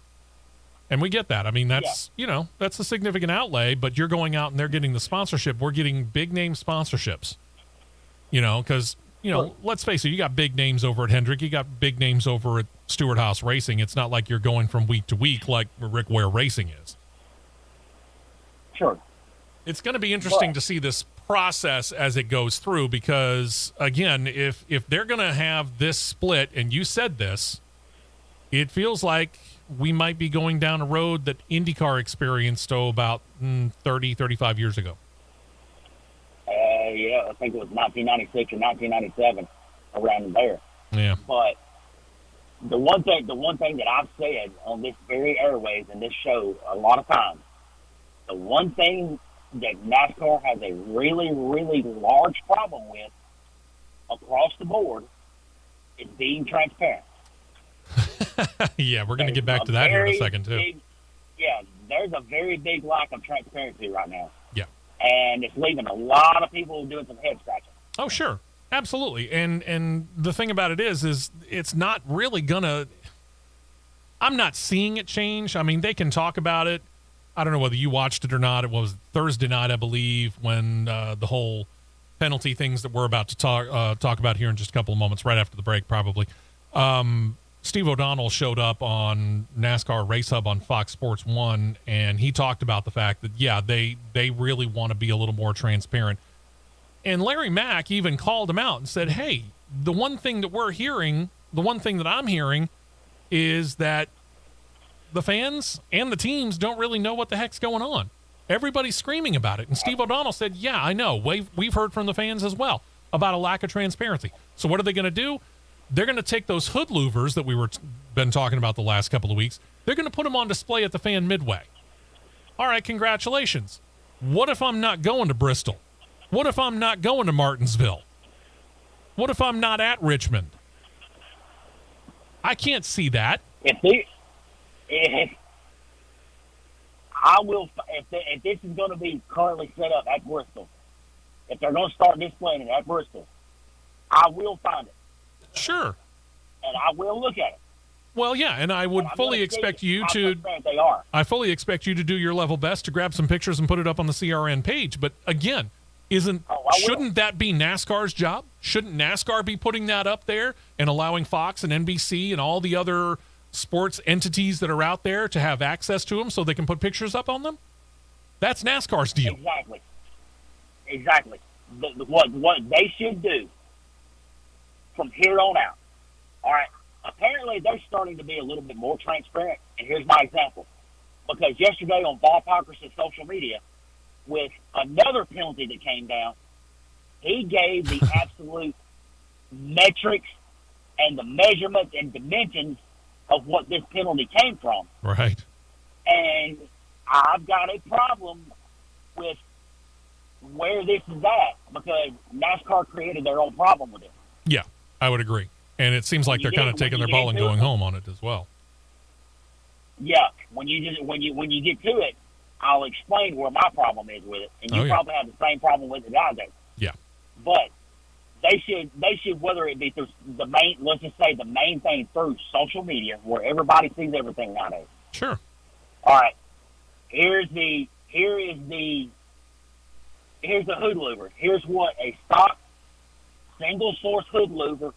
Speaker 3: And we get that. I mean, that's, that's a significant outlay, but you're going out and they're getting the sponsorship. We're getting big name sponsorships, because, let's face it, you got big names over at Hendrick. You got big names over at Stewart-Haas Racing. It's not like you're going from week to week like Rick Ware Racing is.
Speaker 6: Sure.
Speaker 3: It's going to be interesting to see this process as it goes through, because, again, if they're going to have this split, and you said this, it feels like we might be going down a road that IndyCar experienced about 30, 35 years ago.
Speaker 6: I think it was 1996 or 1997, around there.
Speaker 3: Yeah.
Speaker 6: But the one thing that I've said on this very airways and this show a lot of times, the one thing that NASCAR has a really, really large problem with across the board is being transparent.
Speaker 3: Yeah, we're going to get back to that here in a second, too.
Speaker 6: There's a very big lack of transparency right now.
Speaker 3: Yeah.
Speaker 6: And it's leaving a lot of people doing some head scratching.
Speaker 3: Oh, sure. Absolutely. And the thing about it is it's not really going to – I'm not seeing it change. I mean, they can talk about it. I don't know whether you watched it or not. It was Thursday night, I believe, when the whole penalty things that we're about to talk about here in just a couple of moments, right after the break probably. Steve O'Donnell showed up on NASCAR Race Hub on Fox Sports 1, and he talked about the fact that, they really want to be a little more transparent. And Larry Mack even called him out and said, hey, the one thing that we're hearing, the one thing that I'm hearing is that the fans and the teams don't really know what the heck's going on. Everybody's screaming about it. And Steve O'Donnell said, yeah, I know. We've heard from the fans as well about a lack of transparency. So what are they going to do? They're going to take those hood louvers that we were been talking about the last couple of weeks. They're going to put them on display at the fan midway. All right, congratulations. What if I'm not going to Bristol? What if I'm not going to Martinsville? What if I'm not at Richmond? I can't see that.
Speaker 6: If this is going to be currently set up at Bristol, if they're going to start displaying it at Bristol, I will find it.
Speaker 3: Sure.
Speaker 6: And I will look at it.
Speaker 3: Well, yeah, and I would fully expect you to.
Speaker 6: They are.
Speaker 3: I fully expect you to do your level best to grab some pictures and put it up on the CRN page. But again, shouldn't that be NASCAR's job? Shouldn't NASCAR be putting that up there and allowing Fox and NBC and all the other sports entities that are out there to have access to them so they can put pictures up on them? That's NASCAR's deal.
Speaker 6: Exactly. What they should do from here on out. All right. Apparently, they're starting to be a little bit more transparent, and here's my example. Because yesterday on Ballparkers' social media, with another penalty that came down, he gave the absolute metrics and the measurements and dimensions of what this penalty came from.
Speaker 3: Right.
Speaker 6: And I've got a problem with where this is at because NASCAR created their own problem with it.
Speaker 3: Yeah, I would agree. And it seems like they're kind of taking their ball and going home on it as well.
Speaker 6: Yeah, when you get to it, I'll explain where my problem is with it, and you probably have the same problem with it I do.
Speaker 3: Yeah.
Speaker 6: But they should whether it be through the main, let's just say the main thing through social media where everybody sees everything nowadays.
Speaker 3: Sure.
Speaker 6: All right. Here's the hood louver. Here's what a stock single source hood louver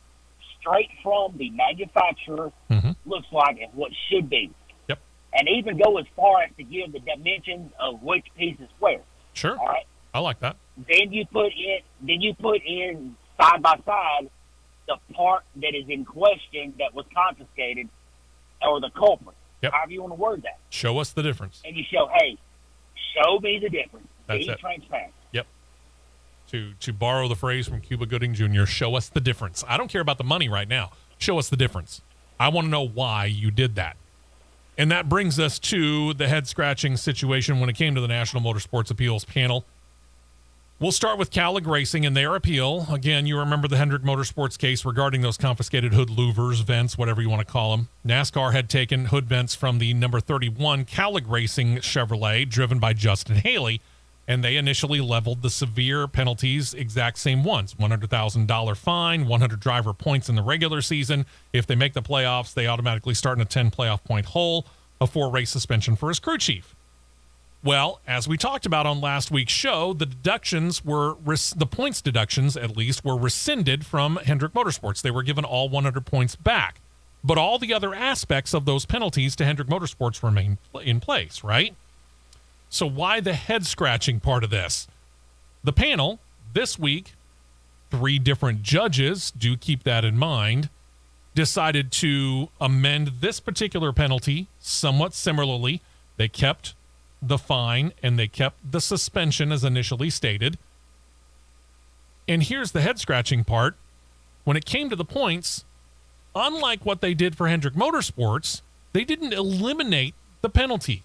Speaker 6: straight from the manufacturer looks like and what should be.
Speaker 3: Yep.
Speaker 6: And even go as far as to give the dimensions of which piece is where.
Speaker 3: Sure.
Speaker 6: All right.
Speaker 3: I like that.
Speaker 6: Then you put in side by side the part that is in question that was confiscated or the culprit.
Speaker 3: Yep.
Speaker 6: However you want to word that.
Speaker 3: Show us the difference.
Speaker 6: And you show me the difference.
Speaker 3: That's
Speaker 6: Be
Speaker 3: it.
Speaker 6: transparent.
Speaker 3: Yep. To borrow the phrase from Cuba Gooding Jr., show us the difference. I don't care about the money right now. Show us the difference. I want to know why you did that. And that brings us to the head-scratching situation when it came to the National Motorsports Appeals Panel. We'll start with Cowlick Racing and their appeal. Again, you remember the Hendrick Motorsports case regarding those confiscated hood louvers, vents, whatever you want to call them. NASCAR had taken hood vents from the number 31 Cowlick Racing Chevrolet, driven by Justin Haley, and they initially leveled the severe penalties, exact same ones. $100,000 fine, 100 driver points in the regular season. If they make the playoffs, they automatically start in a 10 playoff point hole, a 4-race suspension for his crew chief. Well, as we talked about on last week's show, the points deductions, at least, were rescinded from Hendrick Motorsports. They were given all 100 points back. But all the other aspects of those penalties to Hendrick Motorsports remain in place, right? So why the head-scratching part of this? The panel, this week, 3 different judges, do keep that in mind, decided to amend this particular penalty somewhat similarly. They kept the fine and they kept the suspension as initially stated. And here's the head-scratching part. When it came to the points, unlike what they did for Hendrick Motorsports, they didn't eliminate the penalty.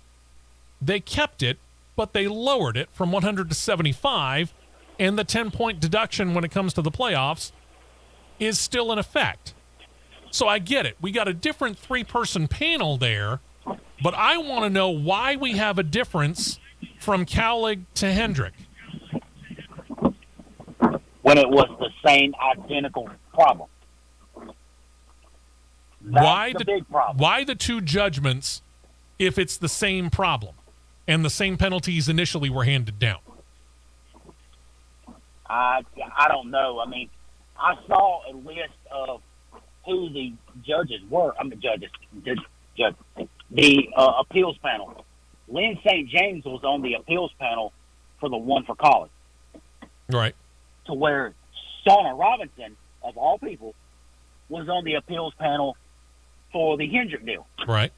Speaker 3: They kept it, but they lowered it from 100 to 75, and the 10-point deduction when it comes to the playoffs is still in effect. So I get it. We got a different 3-person panel there, but I want to know why we have a difference from Cowlick to Hendrick.
Speaker 6: When it was the same identical problem. That's the big problem.
Speaker 3: Why the 2 judgments if it's the same problem and the same penalties initially were handed down?
Speaker 6: I don't know. I mean, I saw a list of who the judges were. The appeals panel. Lynn St. James was on the appeals panel for the one for college.
Speaker 3: Right.
Speaker 6: To where Shauna Robinson, of all people, was on the appeals panel for the Hendrick deal.
Speaker 3: Right.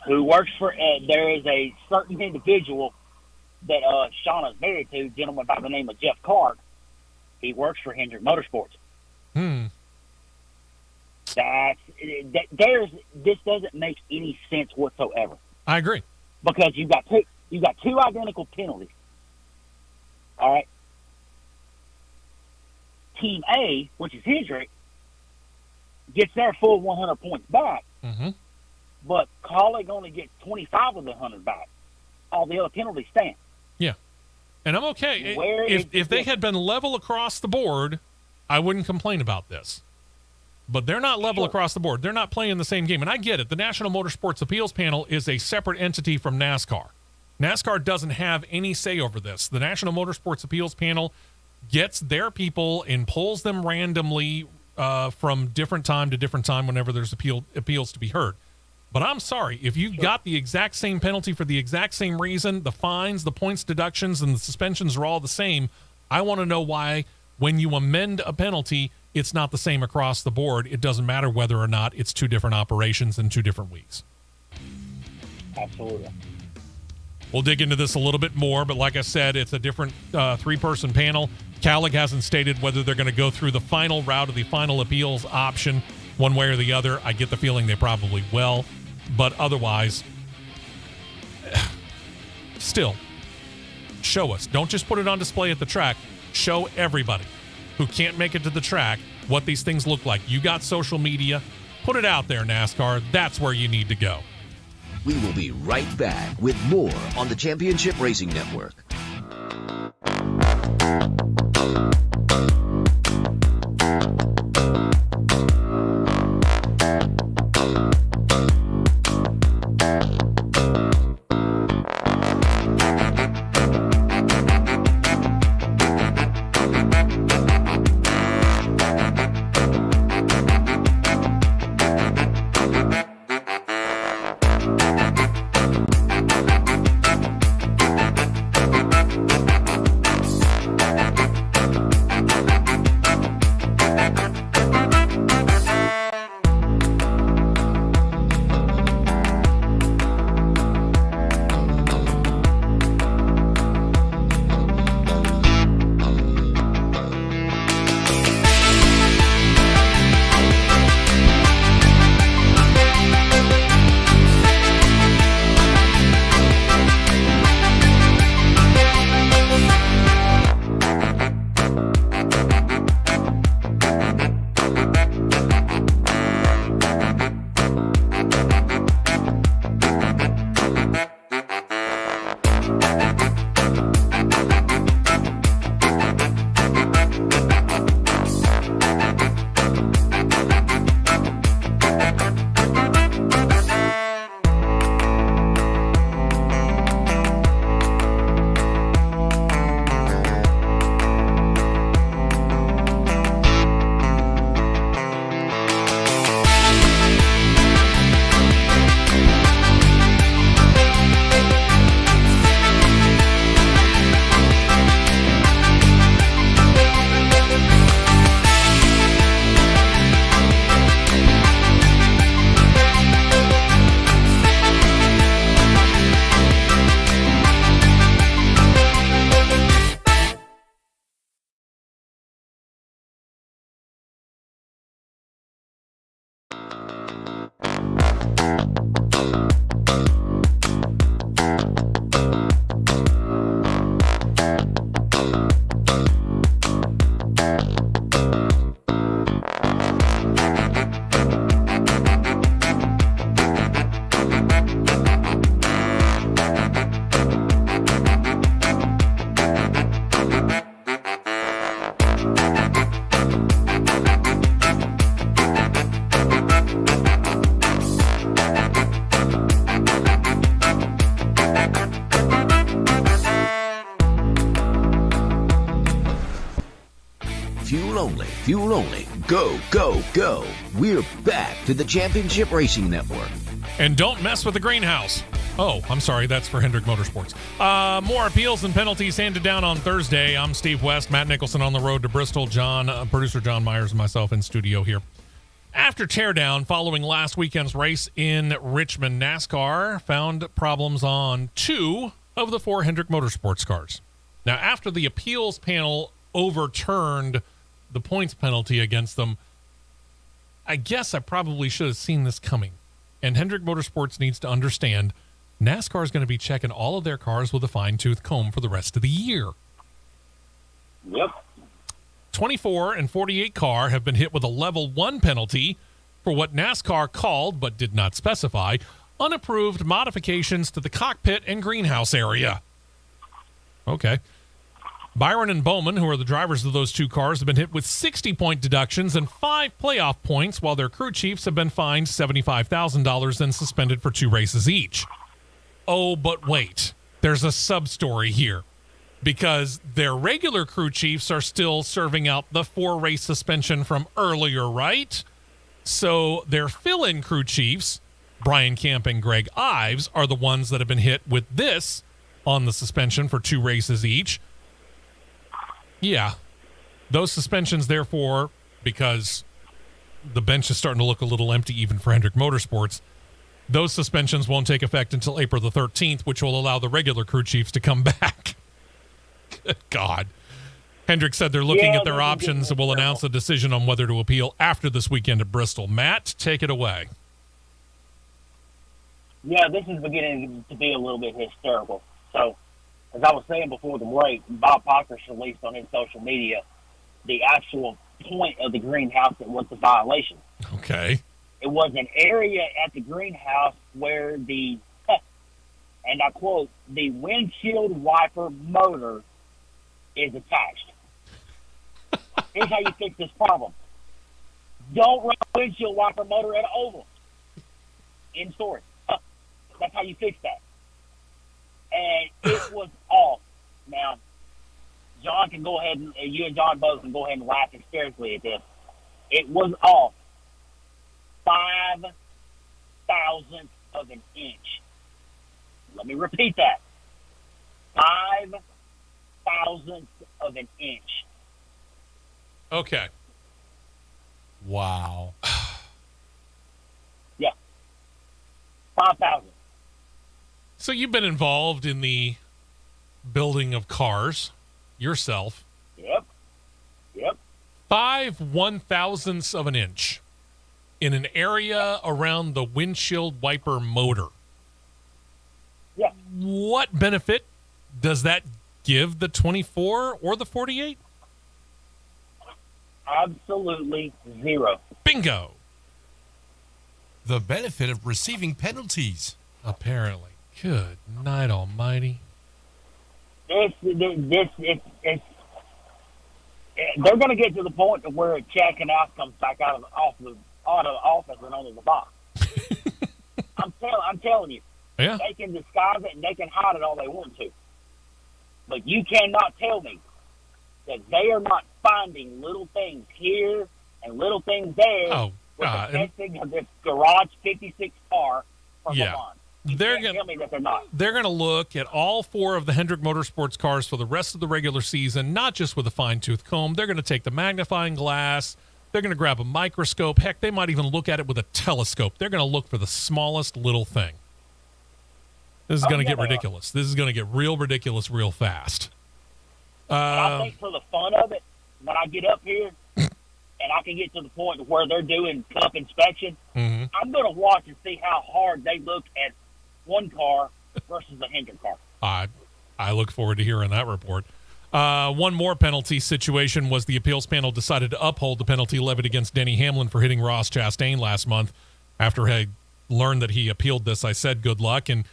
Speaker 6: Who works for, there is a certain individual that Shauna's married to, a gentleman by the name of Jeff Clark. He works for Hendrick Motorsports. This doesn't make any sense whatsoever.
Speaker 3: I agree.
Speaker 6: Because you've got two identical penalties. All right. Team A, which is Hendrick, gets their full 100 points back,
Speaker 3: Mm-hmm.
Speaker 6: but Colleague only gets 25 of the 100 back. All the other penalties stand.
Speaker 3: Yeah. And I'm okay.
Speaker 6: Where is
Speaker 3: If they had been level across the board, I wouldn't complain about this. But they're not level across the board. They're not playing the same game. And I get it. The National Motorsports Appeals Panel is a separate entity from NASCAR. NASCAR doesn't have any say over this. The National Motorsports Appeals Panel gets their people and pulls them randomly from different time to different time whenever there's appeals to be heard. But I'm sorry, if you've got the exact same penalty for the exact same reason, the fines, the points deductions, and the suspensions are all the same, I want to know why when you amend a penalty, it's not the same across the board. It doesn't matter whether or not it's two different operations in 2 different weeks.
Speaker 6: Absolutely.
Speaker 3: We'll dig into this a little bit more, but like I said, it's a different 3-person panel. Calic hasn't stated whether they're going to go through the final route of the final appeals option one way or the other. I get the feeling they probably will, but otherwise, still, show us. Don't just put it on display at the track. Show everybody who can't make it to the track what these things look like. You got social media. Put it out there, NASCAR. That's where you need to go.
Speaker 1: We will be right back with more on the Championship Racing Network. Fuel only. Go, go, go. We're back to the Championship Racing Network.
Speaker 3: And don't mess with the greenhouse. Oh, I'm sorry. That's for Hendrick Motorsports. More appeals and penalties handed down on Thursday. I'm Steve West, Matt Nicholson on the road to Bristol. Producer John Myers and myself in studio here. After teardown following last weekend's race in Richmond, NASCAR found problems on 2 of the 4 Hendrick Motorsports cars. Now, after the appeals panel overturned the points penalty against them, I guess I probably should have seen this coming. And Hendrick Motorsports needs to understand NASCAR is going to be checking all of their cars with a fine-tooth comb for the rest of the year.
Speaker 6: Yep.
Speaker 3: 24 and 48 car have been hit with a level 1 penalty for what NASCAR called, but did not specify, unapproved modifications to the cockpit and greenhouse area. Okay. Byron and Bowman, who are the drivers of those two cars, have been hit with 60-point deductions and 5 playoff points, while their crew chiefs have been fined $75,000 and suspended for 2 races each. Oh, but wait. There's a sub-story here, because their regular crew chiefs are still serving out the 4-race suspension from earlier, right? So their fill-in crew chiefs, Brian Camp and Greg Ives, are the ones that have been hit with this on the suspension for 2 races each. Yeah. Those suspensions, therefore, because the bench is starting to look a little empty even for Hendrick Motorsports, those suspensions won't take effect until April the 13th, which will allow the regular crew chiefs to come back. Good God. Hendrick said they're looking at their options and will announce a decision on whether to appeal after this weekend at Bristol. Matt, take it away.
Speaker 6: Yeah, this is beginning to be a little bit hysterical. So, as I was saying before the break, Bob Pockers released on his social media the actual point of the greenhouse that was the violation.
Speaker 3: Okay.
Speaker 6: It was an area at the greenhouse where the, and I quote, the windshield wiper motor is attached. Here's how you fix this problem. Don't run a windshield wiper motor at an oval. In storage. That's how you fix that. And it was off. Now, John can go ahead and you and John both can go ahead and laugh hysterically at this. It was off 5 thousandths of an inch. Let me repeat that. 5 thousandths of an inch.
Speaker 3: Okay.
Speaker 5: Wow.
Speaker 6: Yeah. 5,000.
Speaker 3: So you've been involved in the building of cars yourself.
Speaker 6: Yep.
Speaker 3: 5 1,000ths of an inch in an area around the windshield wiper motor.
Speaker 6: Yeah.
Speaker 3: What benefit does that give the 24 or the 48?
Speaker 6: Absolutely zero.
Speaker 3: Bingo.
Speaker 5: The benefit of receiving penalties.
Speaker 3: Apparently. Good night almighty.
Speaker 6: They're going to get to the point to where Chad Knaus comes back out of the office and onto the box. I'm telling you.
Speaker 3: Yeah.
Speaker 6: They can disguise it and they can hide it all they want to. But you cannot tell me that they are not finding little things here and little things there
Speaker 3: Oh,
Speaker 6: with the testing of this Garage 56 car from
Speaker 3: Yeah.
Speaker 6: Milan.
Speaker 3: They're
Speaker 6: Tell me that they're not.
Speaker 3: They're going to look at all 4 of the Hendrick Motorsports cars for the rest of the regular season, not just with a fine-tooth comb. They're going to take the magnifying glass. They're going to grab a microscope. Heck, they might even look at it with a telescope. They're going to look for the smallest little thing. This is going to get ridiculous. This is going to get real ridiculous real fast.
Speaker 6: And I think for the fun of it, when I get up here and I can get to the point where they're doing cup inspection, I'm going to watch and see how hard they look at one car versus the Hendrick car.
Speaker 3: I look forward to hearing that report. One more penalty situation was the appeals panel decided to uphold the penalty levied against Denny Hamlin for hitting Ross Chastain last month. After I learned that he appealed this, I said good luck, and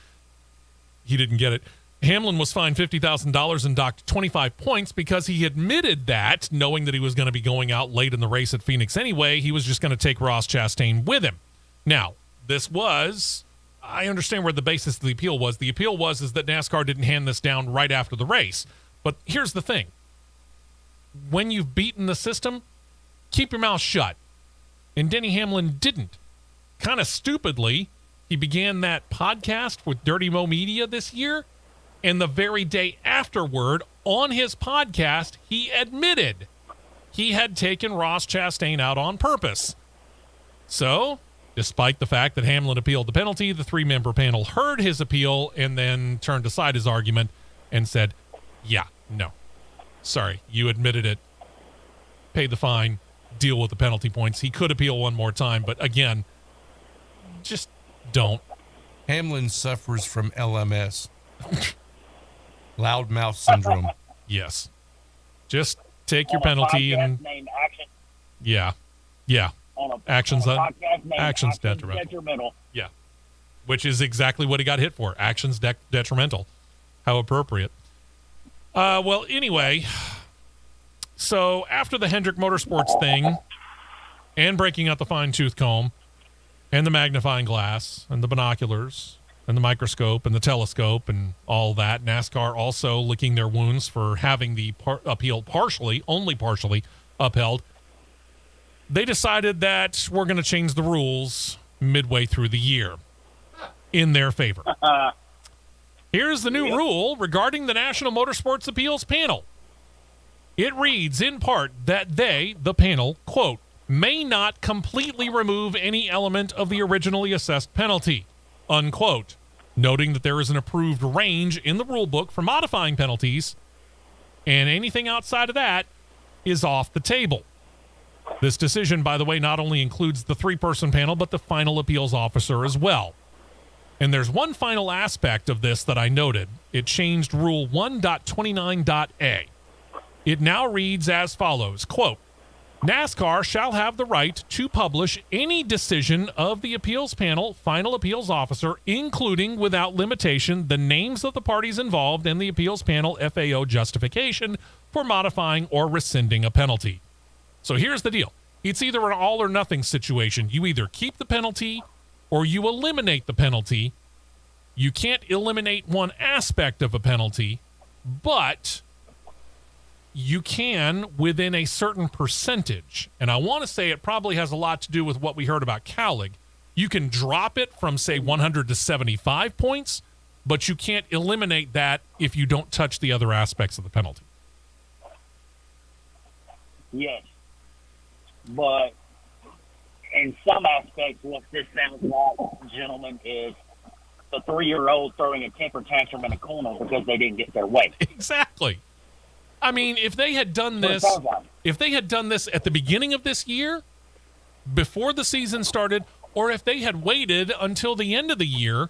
Speaker 3: he didn't get it. Hamlin was fined $50,000 and docked 25 points because he admitted that, knowing that he was going to be going out late in the race at Phoenix anyway, he was just going to take Ross Chastain with him. Now, this was... I understand where the basis of the appeal was. The appeal was that NASCAR didn't hand this down right after the race. But here's the thing. When you've beaten the system, keep your mouth shut. And Denny Hamlin didn't. Kind of stupidly, he began that podcast with Dirty Mo Media this year, and the very day afterward, on his podcast, he admitted he had taken Ross Chastain out on purpose. So... despite the fact that Hamlin appealed the penalty, the 3-member panel heard his appeal and then turned aside his argument and said, yeah, no. Sorry, you admitted it. Pay the fine. Deal with the penalty points. He could appeal one more time, but again, just don't.
Speaker 5: Hamlin suffers from LMS. Loudmouth syndrome.
Speaker 3: Yes. Just take your penalty and...
Speaker 6: Name action.
Speaker 3: Yeah.
Speaker 6: on a
Speaker 3: Actions
Speaker 6: podcast named
Speaker 3: actions detrimental. Yeah, which is exactly what he got hit for. Actions detrimental. How appropriate. Well, anyway, so after the Hendrick Motorsports thing and breaking out the fine-tooth comb and the magnifying glass and the binoculars and the microscope and the telescope and all that, NASCAR also licking their wounds for having the appeal only partially upheld. They decided that we're going to change the rules midway through the year in their favor. Here's the new rule regarding the National Motorsports Appeals Panel. It reads in part that they, the panel, quote, may not completely remove any element of the originally assessed penalty, unquote, noting that there is an approved range in the rule book for modifying penalties, and anything outside of that is off the table. This decision, by the way, not only includes the three-person panel, but the final appeals officer as well. And there's one final aspect of this that I noted. It changed Rule 1.29.a. It now reads as follows, quote, NASCAR shall have the right to publish any decision of the appeals panel, final appeals officer, including without limitation the names of the parties involved and the appeals panel FAO justification for modifying or rescinding a penalty. So here's the deal. It's either an all or nothing situation. You either keep the penalty or you eliminate the penalty. You can't eliminate one aspect of a penalty, but you can within a certain percentage. And I want to say it probably has a lot to do with what we heard about Cowlig. You can drop it from, say, 100 to 75 points, but you can't eliminate that if you don't touch the other aspects of the penalty.
Speaker 6: Yes. But in some aspects, what this sounds like, gentlemen, is the 3-year-old throwing a temper tantrum in a corner because they didn't get their way.
Speaker 3: Exactly. I mean, if they had done this at the beginning of this year, before the season started, or if they had waited until the end of the year,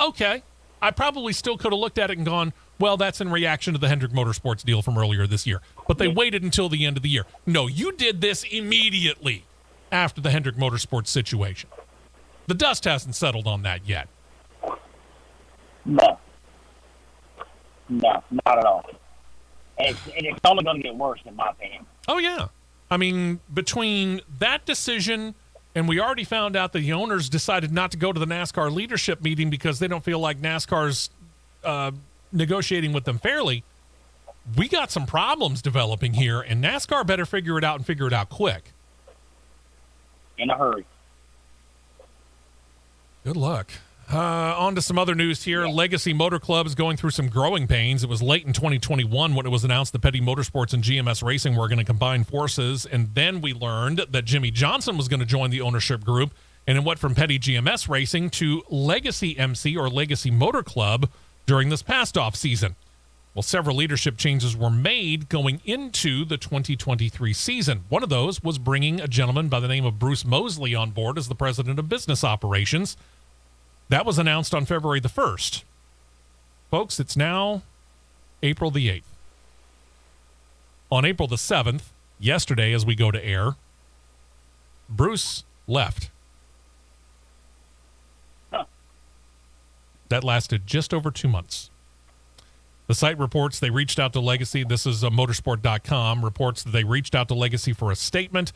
Speaker 3: okay, I probably still could have looked at it and gone, well, that's in reaction to the Hendrick Motorsports deal from earlier this year. But they waited until the end of the year. No, you did this immediately after the Hendrick Motorsports situation. The dust hasn't settled on that yet.
Speaker 6: No, not at all. And it's only going to get worse, in my opinion.
Speaker 3: Oh, yeah. I mean, between that decision, and we already found out that the owners decided not to go to the NASCAR leadership meeting because they don't feel like NASCAR's negotiating with them fairly, we got some problems developing here, and NASCAR better figure it out and figure it out quick.
Speaker 6: In a hurry.
Speaker 3: Good luck. On to some other news here. Yeah. Legacy Motor Club is going through some growing pains. It was late in 2021 when it was announced that Petty Motorsports and GMS Racing were going to combine forces, and then we learned that Jimmy Johnson was going to join the ownership group, and it went from Petty GMS Racing to Legacy MC or Legacy Motor Club during this past off season. Well, several leadership changes were made going into the 2023 season. One of those was bringing a gentleman by the name of Bruce Mosley on board as the president of business operations. That was announced on February the 1st. Folks, it's now April the 8th. On April the 7th, yesterday as we go to air, Bruce left. That lasted just over 2 months. The site reports they reached out to Legacy. This is motorsport.com. Reports that they reached out to Legacy for a statement.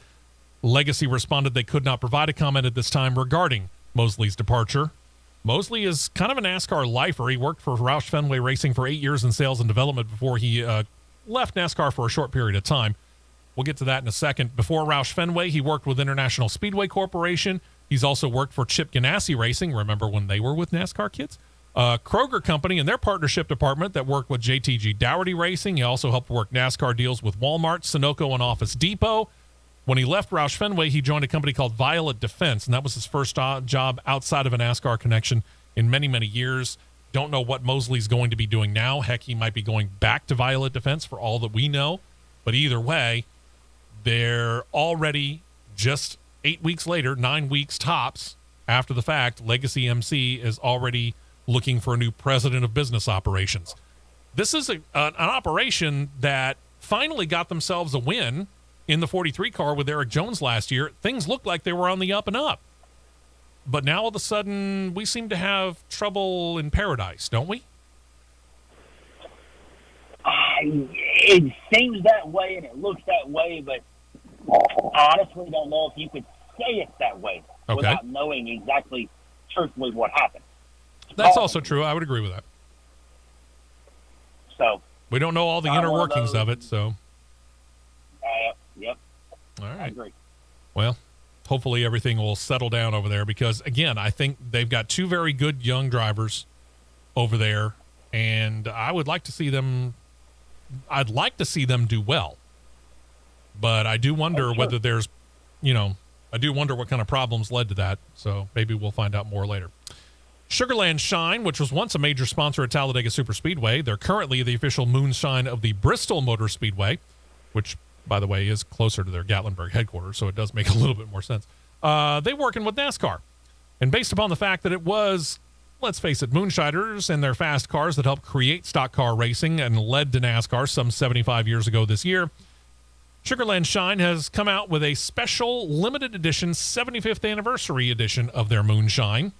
Speaker 3: Legacy responded they could not provide a comment at this time regarding Mosley's departure. Mosley is kind of a NASCAR lifer. He worked for Roush Fenway Racing for 8 years in sales and development before he left NASCAR for a short period of time. We'll get to that in a second. Before Roush Fenway, he worked with International Speedway Corporation. He's also worked for Chip Ganassi Racing. Remember when they were with NASCAR, kids? Kroger Company and their partnership department that worked with JTG Dougherty Racing. He also helped work NASCAR deals with Walmart, Sunoco, and Office Depot. When he left Roush Fenway, he joined a company called Violet Defense, and that was his first job outside of a NASCAR connection in many, many years. Don't know what Mosley's going to be doing now. Heck, he might be going back to Violet Defense for all that we know. But either way, they're already just 8 weeks later, 9 weeks tops after the fact. Legacy MC is already looking for a new president of business operations. This is an operation that finally got themselves a win in the 43 car with Eric Jones last year, things looked like they were on the up and up. But now all of a sudden, we seem to have trouble in paradise, don't we?
Speaker 6: It seems that way and it looks that way, but I honestly don't know if you could say it that way without knowing exactly, truthfully, what happened.
Speaker 3: That's also true. I would agree with that.
Speaker 6: So
Speaker 3: we don't know all the inner workings of it, so.
Speaker 6: Yep.
Speaker 3: All right.
Speaker 6: I agree.
Speaker 3: Well, hopefully everything will settle down over there because, again, I think they've got two very good young drivers over there, and I would like to see them. I'd like to see them do well, but I do wonder whether there's, I do wonder what kind of problems led to that. So maybe we'll find out more later. Sugarland Shine, which was once a major sponsor at Talladega Superspeedway, they're currently the official moonshine of the Bristol Motor Speedway, which, by the way, is closer to their Gatlinburg headquarters, so it does make a little bit more sense. They're working with NASCAR. And based upon the fact that it was, let's face it, moonshiners and their fast cars that helped create stock car racing and led to NASCAR some 75 years ago this year, Sugarland Shine has come out with a special limited edition 75th anniversary edition of their moonshine.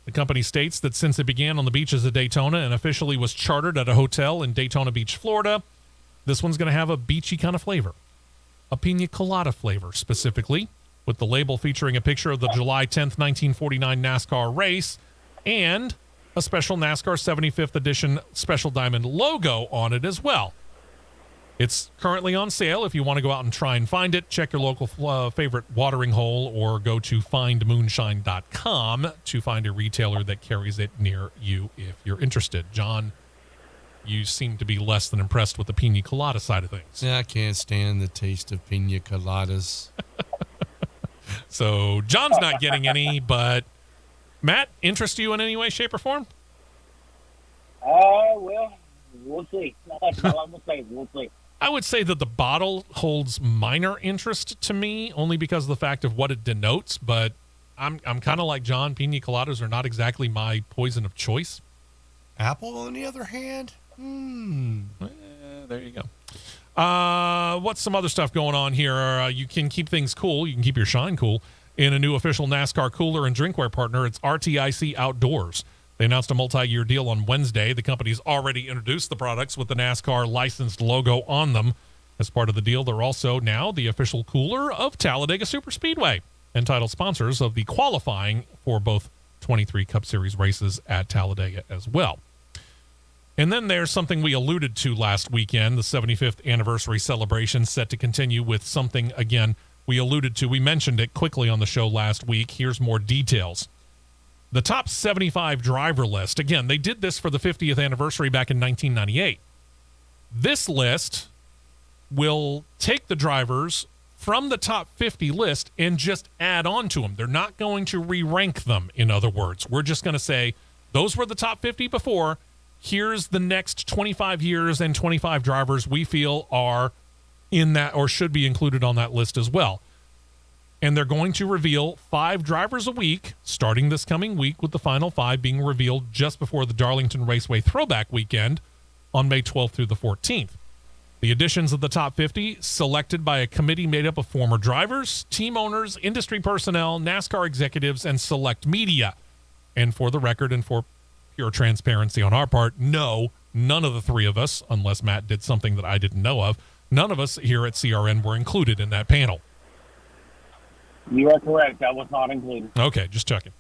Speaker 3: The company states that since it began on the beaches of Daytona and officially was chartered at a hotel in Daytona Beach, Florida, this one's going to have a beachy kind of flavor, a pina colada flavor specifically, with the label featuring a picture of the July 10th, 1949 NASCAR race and a special NASCAR 75th edition special diamond logo on it as well. It's currently on sale. If you want to go out and try and find it, check your local favorite watering hole or go to findmoonshine.com to find a retailer that carries it near you if you're interested. John, you seem to be less than impressed with the pina colada side of things.
Speaker 5: Yeah, I can't stand the taste of pina coladas.
Speaker 3: So John's not getting any, but Matt, interest you in any way, shape, or form?
Speaker 6: Well, we'll see. That's all I'm going to say. We'll see.
Speaker 3: I would say that the bottle holds minor interest to me, only because of the fact of what it denotes. But I'm kind of like John. Pina coladas are not exactly my poison of choice.
Speaker 5: Apple, on the other hand,
Speaker 3: there you go. What's some other stuff going on here? You can keep things cool. You can keep your shine cool in a new official NASCAR cooler and drinkware partner. It's RTIC Outdoors. They announced a multi-year deal on Wednesday. The company's already introduced the products with the NASCAR licensed logo on them. As part of the deal, they're also now the official cooler of Talladega Superspeedway and title sponsors of the qualifying for both 23 Cup Series races at Talladega as well. And then there's something we alluded to last weekend, the 75th anniversary celebration set to continue with something, again, we alluded to. We mentioned it quickly on the show last week. Here's more details. The top 75 driver list. Again, they did this for the 50th anniversary back in 1998. This list will take the drivers from the top 50 list and just add on to them. They're not going to re-rank them, in other words. We're just going to say, those were the top 50 before. Here's the next 25 years and 25 drivers we feel are in that or should be included on that list as well. And they're going to reveal 5 drivers a week, starting this coming week, with the final 5 being revealed just before the Darlington Raceway Throwback Weekend on May 12th through the 14th. The additions of the top 50, selected by a committee made up of former drivers, team owners, industry personnel, NASCAR executives, and select media. And for the record and for pure transparency on our part, no, none of the 3 of us, unless Matt did something that I didn't know of, none of us here at CRN were included in that panel.
Speaker 6: You are correct. That was not included.
Speaker 3: Okay, just checking.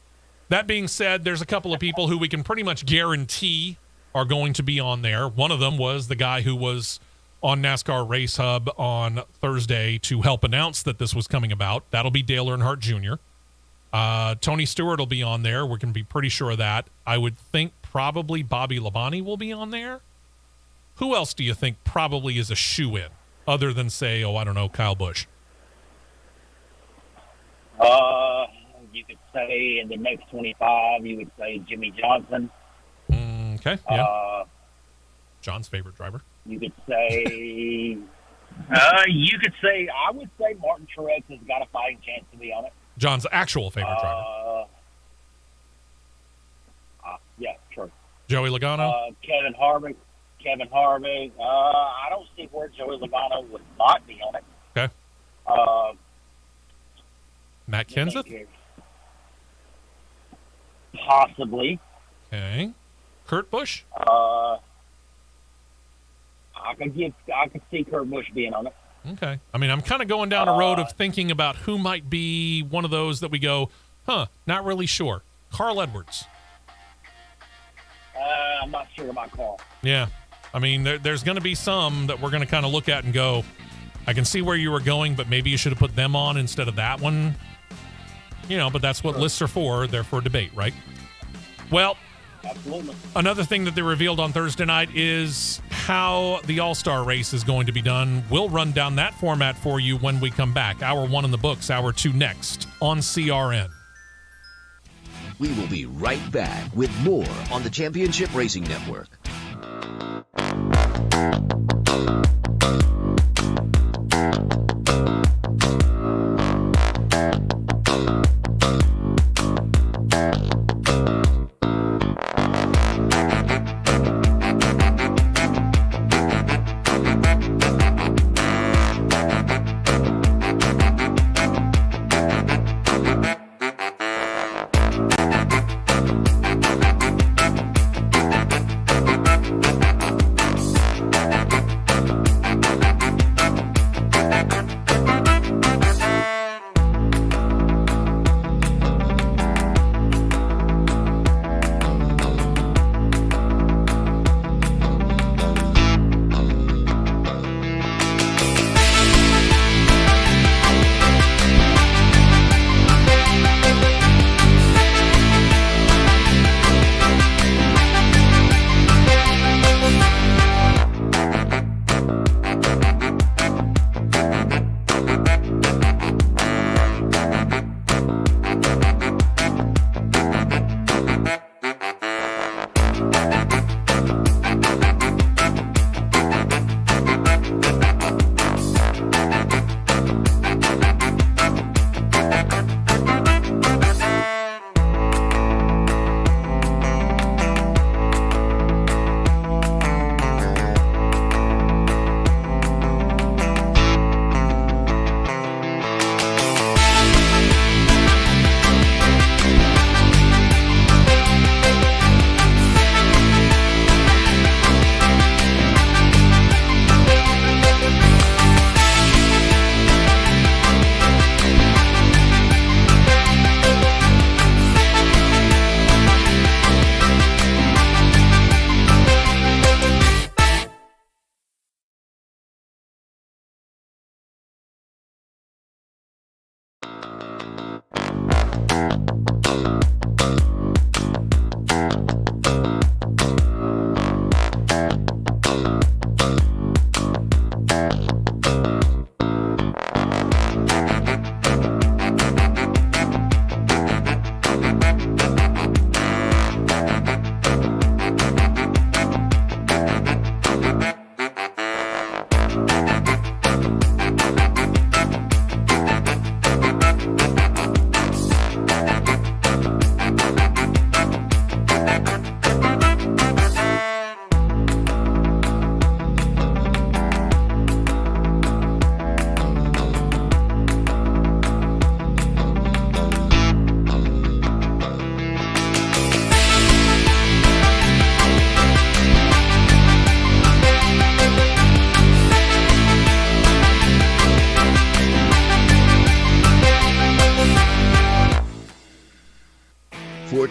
Speaker 3: That being said, there's a couple of people who we can pretty much guarantee are going to be on there. One of them was the guy who was on NASCAR Race Hub on Thursday to help announce that this was coming about. That'll be Dale Earnhardt Jr. Tony Stewart will be on there. We're going to be pretty sure of that. I would think probably Bobby Labonte will be on there. Who else do you think probably is a shoe-in, other than, say, I don't know, Kyle Busch?
Speaker 6: You could say in the next 25, you would say Jimmy Johnson.
Speaker 3: Okay, yeah. John's favorite driver.
Speaker 6: You could say, I would say Martin Truex has got a fighting chance to be on it.
Speaker 3: John's actual favorite driver.
Speaker 6: Yeah, true.
Speaker 3: Joey Logano?
Speaker 6: Kevin Harvick. I don't see where Joey Logano would not be on it.
Speaker 3: Okay. Matt Kenseth?
Speaker 6: Possibly.
Speaker 3: Okay. Kurt Busch?
Speaker 6: I could see Kurt Busch being on it.
Speaker 3: Okay. I mean, I'm kind of going down a road of thinking about who might be one of those that we go, not really sure. Carl Edwards.
Speaker 6: I'm not sure about Carl.
Speaker 3: Yeah. I mean, there's going to be some that we're going to kind of look at and go, I can see where you were going, but maybe you should have put them on instead of that one. But that's what lists are for. They're for debate, right? Well,
Speaker 6: absolutely.
Speaker 3: Another thing that they revealed on Thursday night is how the All-Star race is going to be done. We'll run down that format for you when we come back. Hour 1 in the books, hour 2 next on CRN.
Speaker 1: We will be right back with more on the Championship Racing Network.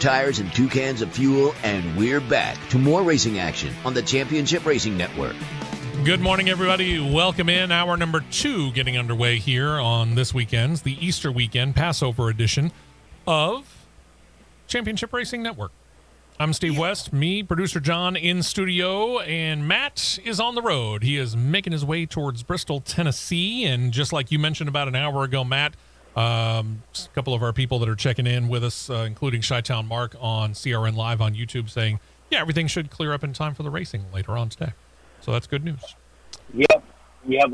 Speaker 1: Tires and 2 cans of fuel, and we're back to more racing action on the Championship Racing Network.
Speaker 3: Good morning, everybody. Welcome in. Hour number 2 getting underway here on this weekend's, the Easter weekend Passover edition of Championship Racing Network. I'm Steve West, me, producer John in studio, and Matt is on the road. He is making his way towards Bristol, Tennessee, and just like you mentioned about an hour ago, Matt, a couple of our people that are checking in with us, including Chi-Town Mark on CRN Live on YouTube, saying, yeah, everything should clear up in time for the racing later on today. So that's good news.
Speaker 6: Yep.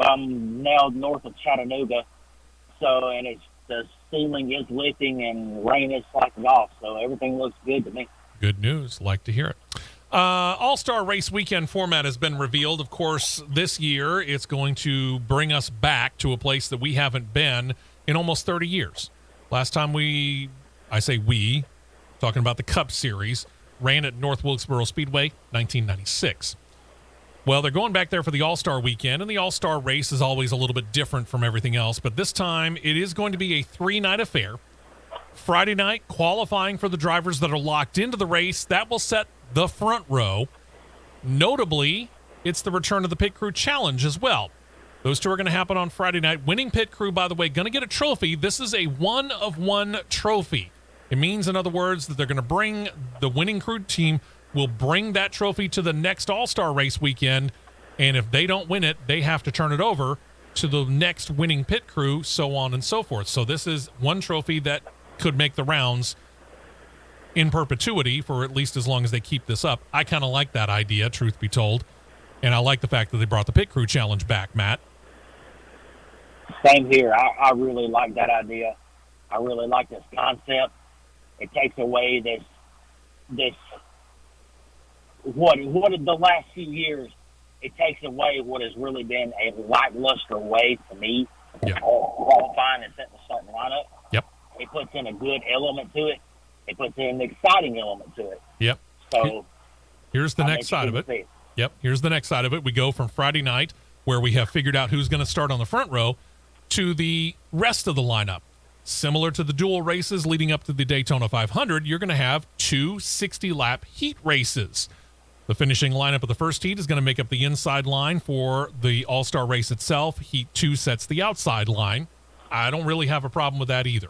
Speaker 6: I'm now north of Chattanooga, and the ceiling is lifting and rain is slacking off, so everything looks good to me.
Speaker 3: Good news. Like to hear it. All-Star Race Weekend format has been revealed. Of course, this year it's going to bring us back to a place that we haven't been in almost 30 years. Last time talking about the Cup Series, ran at North Wilkesboro Speedway, 1996. Well, they're going back there for the All-Star Weekend, and the All-Star Race is always a little bit different from everything else, but this time it is going to be a 3-night affair. Friday night, qualifying for the drivers that are locked into the race. That will set the front row. Notably, it's the return of the Pit Crew Challenge as well. Those two are going to happen on Friday night. Winning Pit Crew, by the way, going to get a trophy. This is a one-of-one trophy. It means, in other words, that they're going to bring the winning crew team will bring that trophy to the next All-Star Race weekend, and if they don't win it, they have to turn it over to the next winning pit crew, so on and so forth. So this is one trophy that could make the rounds in perpetuity for at least as long as they keep this up. I kind of like that idea, truth be told, and I like the fact that they brought the Pit Crew Challenge back, Matt.
Speaker 6: Same here. I really like that idea. I really like this concept. It takes away this what the last few years, it takes away what has really been a lackluster way to me of qualifying and setting the starting lineup.
Speaker 3: Yep.
Speaker 6: It puts in a good element to it. It puts in an exciting element to it.
Speaker 3: Yep.
Speaker 6: So
Speaker 3: here's the next side of it. Yep. Here's the next side of it. We go from Friday night, where we have figured out who's going to start on the front row, to the rest of the lineup. Similar to the dual races leading up to the Daytona 500, you're going to have two 60-lap heat races. The finishing lineup of the first heat is going to make up the inside line for the All-Star race itself. Heat 2 sets the outside line. I don't really have a problem with that either.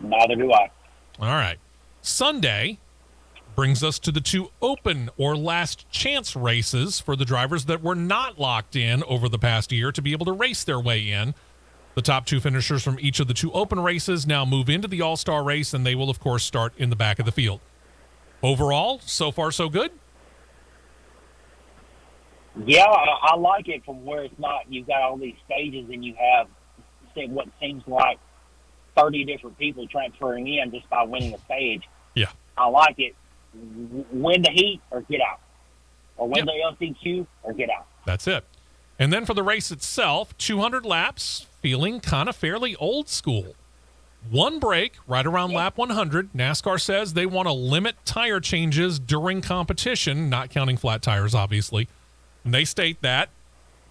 Speaker 6: Neither do I.
Speaker 3: All right. Sunday brings us to the two open or last chance races for the drivers that were not locked in over the past year to be able to race their way in. The top two finishers from each of the two open races now move into the All-Star race, and they will, of course, start in the back of the field. Overall, so far so good?
Speaker 6: Yeah, I like it from where it's not, you've got all these stages and you have what seems like 30 different people transferring in just by winning a stage.
Speaker 3: Yeah.
Speaker 6: I like it. Win the heat or get out. Or win the LCQ or get out.
Speaker 3: That's it. And then for the race itself, 200 laps, feeling kind of fairly old school. One break right around lap 100. NASCAR says they want to limit tire changes during competition, not counting flat tires, obviously. And they state that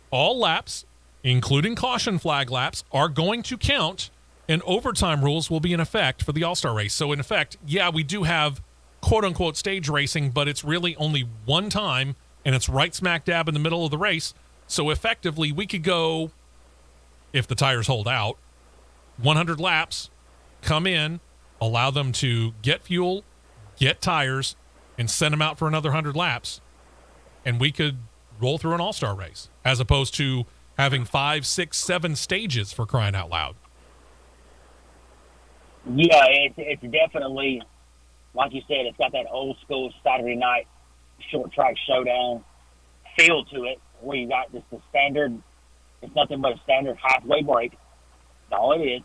Speaker 3: all laps, including caution flag laps, are going to count, and overtime rules will be in effect for the All-Star race. So, in effect, yeah, we do have quote-unquote stage racing, but it's really only one time, and it's right smack dab in the middle of the race. So, effectively, we could go, if the tires hold out, 100 laps, come in, allow them to get fuel, get tires, and send them out for another 100 laps, and we could roll through an all-star race, as opposed to having 5, 6, 7 stages, for crying out loud.
Speaker 6: Yeah, it's definitely, like you said, it's got that old school Saturday night short track showdown feel to it, where you got just the standard, it's nothing but a standard halfway break. That's all it is.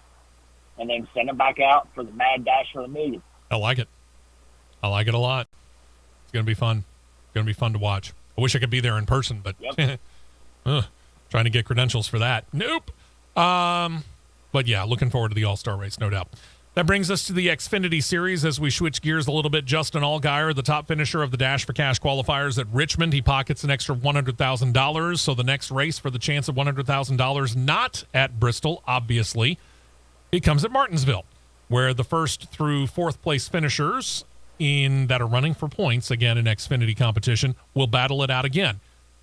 Speaker 6: And then send them back out for the mad dash for the million.
Speaker 3: I like it. I like it a lot. It's going to be fun. It's going to be fun to watch. I wish I could be there in person, but trying to get credentials for that. Nope. But yeah, looking forward to the All-Star race, no doubt. That brings us to the Xfinity Series as we switch gears a little bit. Justin Allgaier, the top finisher of the Dash for Cash qualifiers at Richmond. He pockets an extra $100,000. So the next race for the chance of $100,000, not at Bristol, obviously. It comes at Martinsville, where the first through fourth place finishers that are running for points, again, in Xfinity competition, will battle it out again.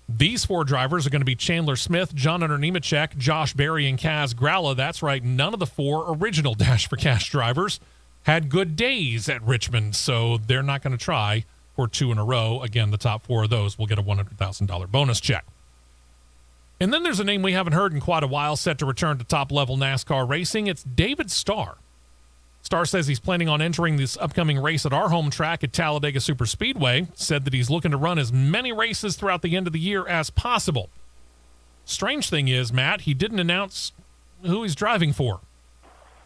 Speaker 3: These four drivers are going to be Chandler Smith, John Hunter Nemechek, Josh Berry, and Kaz Gralla. That's right, none of the four original Dash for Cash drivers had good days at Richmond, so they're not going to try for 2 in a row. Again, the top 4 of those will get a $100,000 bonus check. And then there's a name we haven't heard in quite a while set to return to top-level NASCAR racing. It's David Starr. Starr says he's planning on entering this upcoming race at our home track at Talladega Superspeedway. Said that he's looking to run as many races throughout the end of the year as possible. Strange thing is, Matt, he didn't announce who he's driving for.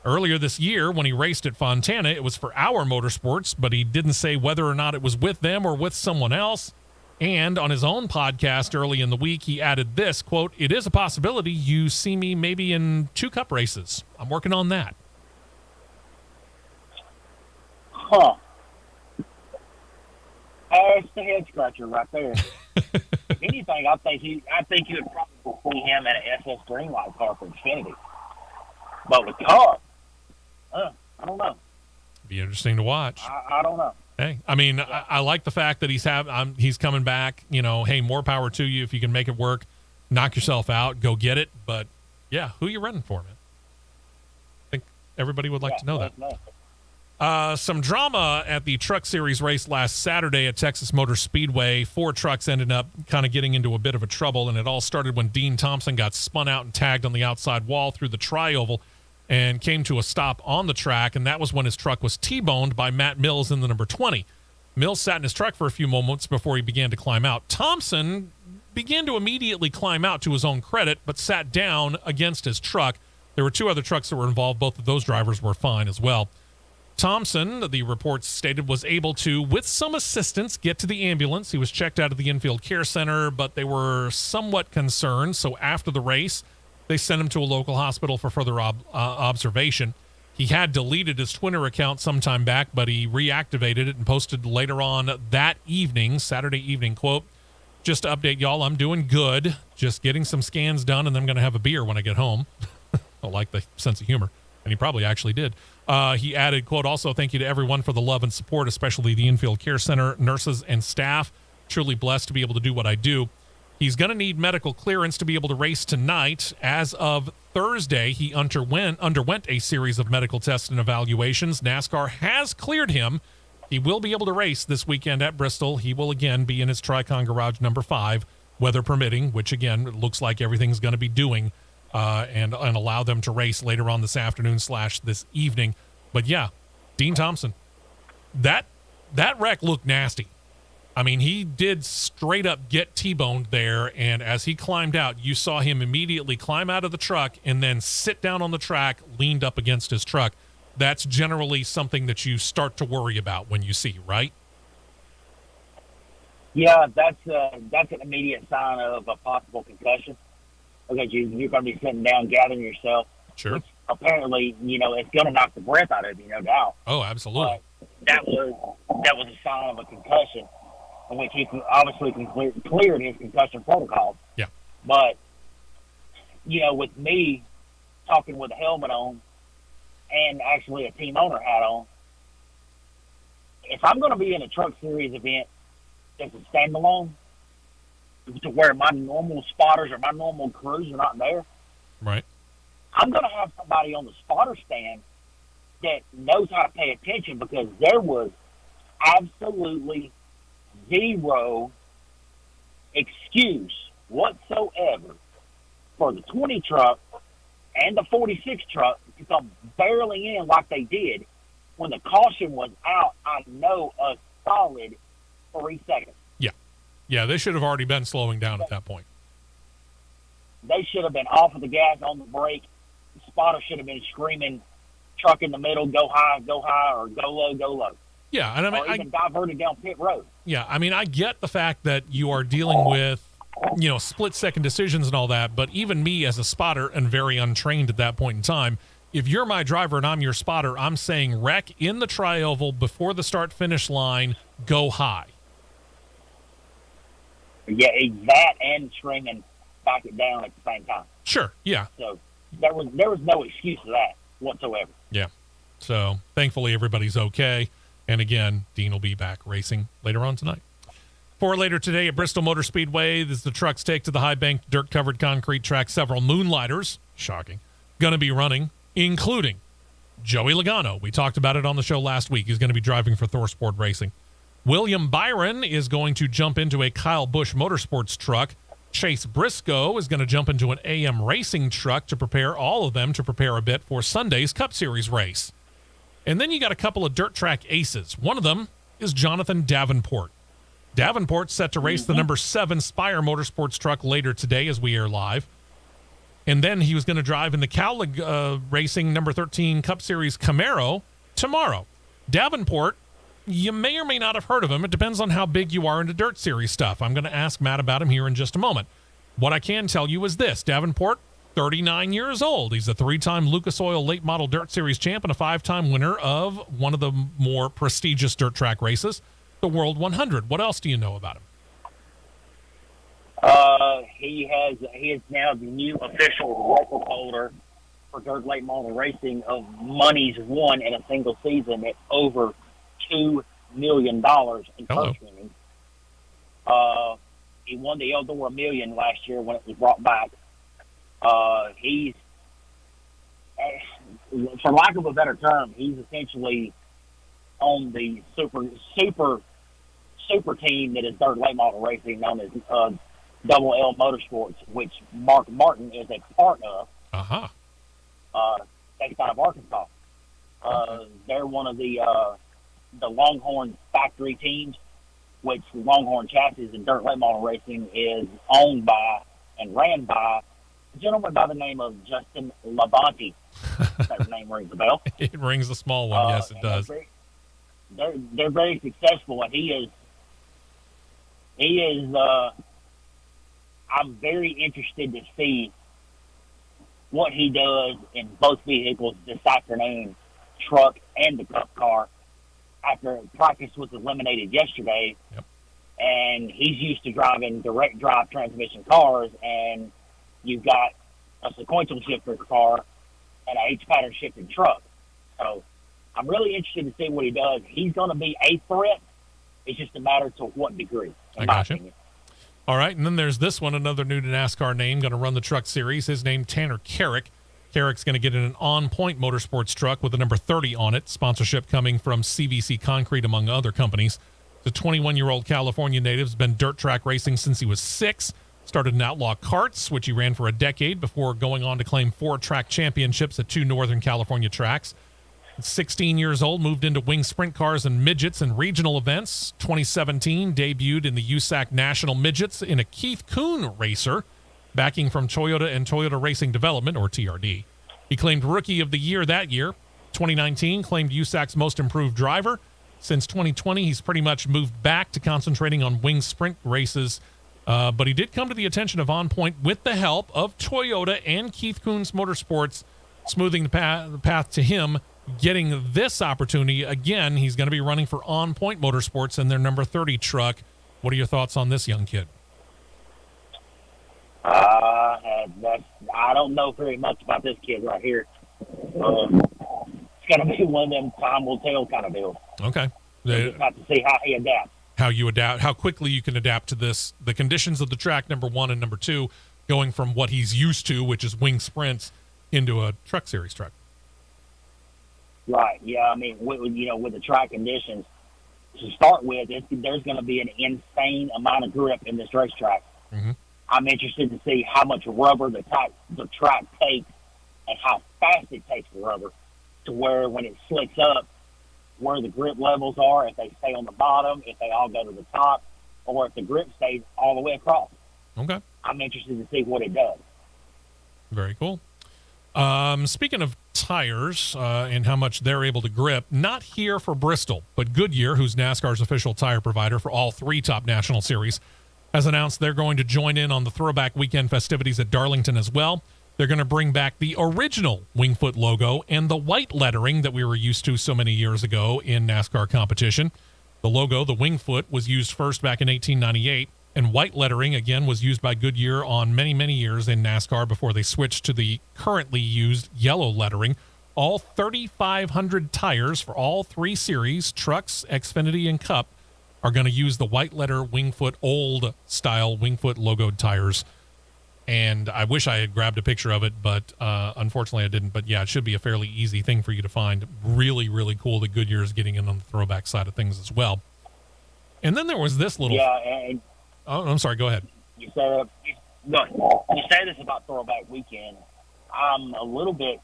Speaker 3: Earlier this year, when he raced at Fontana, it was for Our Motorsports, but he didn't say whether or not it was with them or with someone else. And on his own podcast early in the week, he added this, quote, "It is a possibility you see me maybe in 2 Cup races. I'm working on that."
Speaker 6: Huh. That's the head scratcher right there. If anything, I think you would probably see him in an SS Greenlight car for Xfinity. But with car, I don't know.
Speaker 3: Be interesting to watch.
Speaker 6: I don't know.
Speaker 3: Hey, I mean, I like the fact that he's coming back. You know, hey, more power to you if you can make it work. Knock yourself out, go get it. But yeah, who you running for, man? I think everybody would like to know that. Some drama at the Truck Series race last Saturday at Texas Motor Speedway. 4 trucks ended up kind of getting into a bit of a trouble, and it all started when Dean Thompson got spun out and tagged on the outside wall through the tri-oval and came to a stop on the track, and that was when his truck was T-boned by Matt Mills in the number 20. Mills sat in his truck for a few moments before he began to climb out. Thompson began to immediately climb out to his own credit, but sat down against his truck. There were 2 other trucks that were involved. Both of those drivers were fine as well. Thompson, the reports stated, was able to, with some assistance, get to the ambulance. He was checked out of the infield care center, but they were somewhat concerned. So after the race, they sent him to a local hospital for further observation. He had deleted his Twitter account sometime back, but he reactivated it and posted later on that evening, Saturday evening, quote, "Just to update y'all, I'm doing good. Just getting some scans done, and I'm going to have a beer when I get home." I like the sense of humor. And he probably actually did. He added, quote, "Also, thank you to everyone for the love and support, especially the infield care center, nurses, and staff. Truly blessed to be able to do what I do." He's going to need medical clearance to be able to race tonight. As of Thursday, he underwent a series of medical tests and evaluations. NASCAR has cleared him. He will be able to race this weekend at Bristol. He will again be in his Tricon Garage number 5, weather permitting, which again, it looks like everything's going to be doing, and allow them to race later on this afternoon / this evening. But yeah, Dean Thompson, that wreck looked nasty. I mean, he did straight up get T-boned there, and as he climbed out, you saw him immediately climb out of the truck and then sit down on the track, leaned up against his truck. That's generally something that you start to worry about when you see, right?
Speaker 6: Yeah, that's an immediate sign of a possible concussion. Okay, you're going to be sitting down, gathering yourself.
Speaker 3: Sure.
Speaker 6: Which apparently, it's going to knock the breath out of you, no doubt.
Speaker 3: Oh, absolutely.
Speaker 6: But that was a sign of a concussion, in which he obviously cleared his concussion protocol.
Speaker 3: Yeah.
Speaker 6: But, with me talking with a helmet on and actually a team owner hat on, if I'm going to be in a Truck Series event that's a standalone, to where my normal spotters or my normal crews are not there,
Speaker 3: right,
Speaker 6: I'm going to have somebody on the spotter stand that knows how to pay attention, because there was absolutely zero excuse whatsoever for the 20 truck and the 46 truck to come barreling in like they did when the caution was out, I know, a solid 3 seconds.
Speaker 3: Yeah, they should have already been slowing down at that point.
Speaker 6: They should have been off of the gas, on the brake. The spotter should have been screaming, "Truck in the middle, go high," or "Go low, go low."
Speaker 3: Yeah, and I mean,
Speaker 6: or even diverted down pit road.
Speaker 3: Yeah, I mean, I get the fact that you are dealing with, split-second decisions and all that, but even me as a spotter and very untrained at that point in time, if you're my driver and I'm your spotter, I'm saying wreck in the tri-oval before the start-finish line, go high.
Speaker 6: Yeah, that and screaming, back it down at the same time.
Speaker 3: Sure, yeah.
Speaker 6: So there was no excuse for that whatsoever.
Speaker 3: Yeah. So thankfully everybody's okay. And again, Dean will be back racing later on tonight. For later today at Bristol Motor Speedway, as the trucks take to the high-banked, dirt-covered concrete track, several Moonlighters, shocking, going to be running, including Joey Logano. We talked about it on the show last week. He's going to be driving for ThorSport Racing. William Byron is going to jump into a Kyle Busch Motorsports truck. Chase Briscoe is going to jump into an AM Racing truck to prepare a bit for Sunday's Cup Series race. And then you got a couple of dirt track aces. One of them is Jonathan Davenport. Davenport's set to race the number 7 Spire Motorsports truck later today as we air live. And then he was going to drive in the Cowlig Racing number 13 Cup Series Camaro tomorrow. Davenport, you may or may not have heard of him. It depends on how big you are into dirt series stuff. I'm going to ask Matt about him here in just a moment. What I can tell you is this. Davenport, 39 years old. He's a 3-time Lucas Oil Late Model Dirt Series champ and a 5-time winner of one of the more prestigious dirt track races, the World 100. What else do you know about him?
Speaker 6: He is now the new official record holder for dirt late model racing of monies won in a single season at over $2 million in purse winnings. He won the Eldora Million last year when it was brought back. He's, for lack of a better term, he's essentially on the super team that is dirt late model racing, known as Double L Motorsports, which Mark Martin is a part of. Based out of Arkansas. They're one of the Longhorn factory teams, which Longhorn Chassis and dirt late model racing is owned by and ran by a gentleman by the name of Justin Labonte. That name rings a bell.
Speaker 3: It rings a small one. Yes, it does.
Speaker 6: They're very successful, and he is. I'm very interested to see what he does in both vehicles this afternoon, truck and the Cup car, after practice was eliminated yesterday.
Speaker 3: Yep.
Speaker 6: And he's used to driving direct drive transmission cars, and you've got a sequential shifter car and a H-pattern shifted truck. So I'm really interested to see what he does. He's going to be a threat. It's just a matter to what degree, in my opinion.
Speaker 3: All right, and then there's this one, another new to NASCAR name, going to run the truck series. His name, Tanner Carrick. Carrick's going to get in an on-point motorsports truck with the number 30 on it. Sponsorship coming from CVC Concrete, among other companies. The 21-year-old California native has been dirt track racing since he was 6. Started in Outlaw Karts, which he ran for a decade before going on to claim 4 track championships at 2 Northern California tracks. 16 years old, moved into wing sprint cars and midgets and regional events. 2017, debuted in the USAC National Midgets in a Keith Kuhn racer, backing from Toyota and Toyota Racing Development, or TRD. He claimed Rookie of the Year that year. 2019, claimed USAC's Most Improved Driver. Since 2020, he's pretty much moved back to concentrating on wing sprint races, but he did come to the attention of On Point with the help of Toyota and Keith Kuhn's Motorsports, smoothing the path to him getting this opportunity. Again, he's going to be running for On Point Motorsports in their number 30 truck. What are your thoughts on this young kid?
Speaker 6: I don't know very much about this kid right here. It's going to be one of them time will tell kind of deals.
Speaker 3: Okay.
Speaker 6: Just have to see how he adapts.
Speaker 3: How quickly you can adapt to this, the conditions of the track, number 1 and number 2, going from what he's used to, which is wing sprints, into a truck series truck.
Speaker 6: Right. Yeah. I mean, with the track conditions to start with, there's going to be an insane amount of grip in this racetrack.
Speaker 3: Mm-hmm.
Speaker 6: I'm interested to see how much rubber the track takes and how fast it takes the rubber to where when it slicks up, where the grip levels are, if they stay on the bottom, if they all go to the top, or if the grip stays all the way across.
Speaker 3: Okay.
Speaker 6: I'm interested to see what it does.
Speaker 3: Very cool. Speaking of tires and how much they're able to grip, not here for Bristol, but Goodyear, who's NASCAR's official tire provider for all 3 top national series, has announced they're going to join in on the throwback weekend festivities at Darlington as well. They're going to bring back the original Wingfoot logo and the white lettering that we were used to so many years ago in NASCAR competition. The logo, the Wingfoot, was used first back in 1898. And white lettering, again, was used by Goodyear on many, many years in NASCAR before they switched to the currently used yellow lettering. All 3,500 tires for all 3 series, trucks, Xfinity, and Cup, are going to use the white letter Wingfoot, old-style Wingfoot logoed tires. And I wish I had grabbed a picture of it, but unfortunately I didn't. But, yeah, it should be a fairly easy thing for you to find. Really, really cool that Goodyear is getting in on the throwback side of things as well. And then there was this little...
Speaker 6: Yeah, and...
Speaker 3: Oh, I'm sorry. Go ahead.
Speaker 6: You say this about Throwback Weekend. I'm a little bit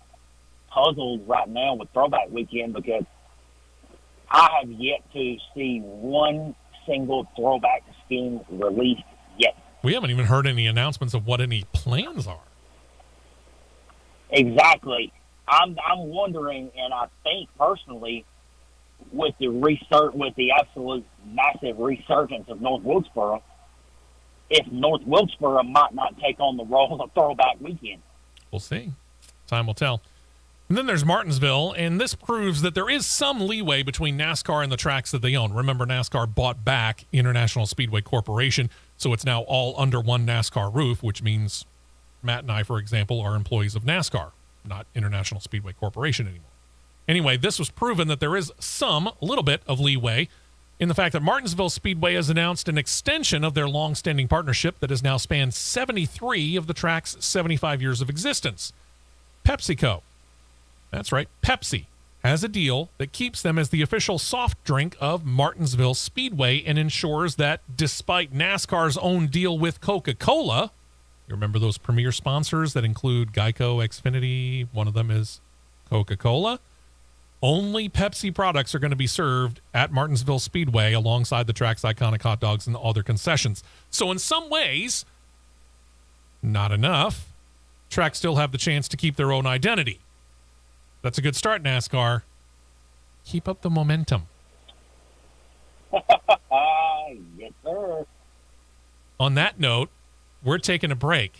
Speaker 6: puzzled right now with Throwback Weekend because I have yet to see one single throwback scheme released yet.
Speaker 3: We haven't even heard any announcements of what any plans are.
Speaker 6: Exactly. I'm wondering, and I think personally, with the absolute massive resurgence of North Wilkesboro, if North Wilkesboro might not take on the role of throwback weekend.
Speaker 3: We'll see. Time will tell. And then there's Martinsville, and this proves that there is some leeway between NASCAR and the tracks that they own. Remember, NASCAR bought back International Speedway Corporation, so it's now all under one NASCAR roof, which means Matt and I, for example, are employees of NASCAR, not International Speedway Corporation anymore. Anyway, this was proven that there is a little bit of leeway in the fact that Martinsville Speedway has announced an extension of their long-standing partnership that has now spanned 73 of the track's 75 years of existence. PepsiCo. That's right, Pepsi has a deal that keeps them as the official soft drink of Martinsville Speedway and ensures that despite NASCAR's own deal with Coca-Cola, you remember those premier sponsors that include Geico, Xfinity, one of them is Coca-Cola? Only Pepsi products are going to be served at Martinsville Speedway alongside the track's iconic hot dogs and other concessions. So in some ways, not enough. Tracks still have the chance to keep their own identity. That's a good start, NASCAR. Keep up the momentum.
Speaker 6: Yes, sir.
Speaker 3: On that note, we're taking a break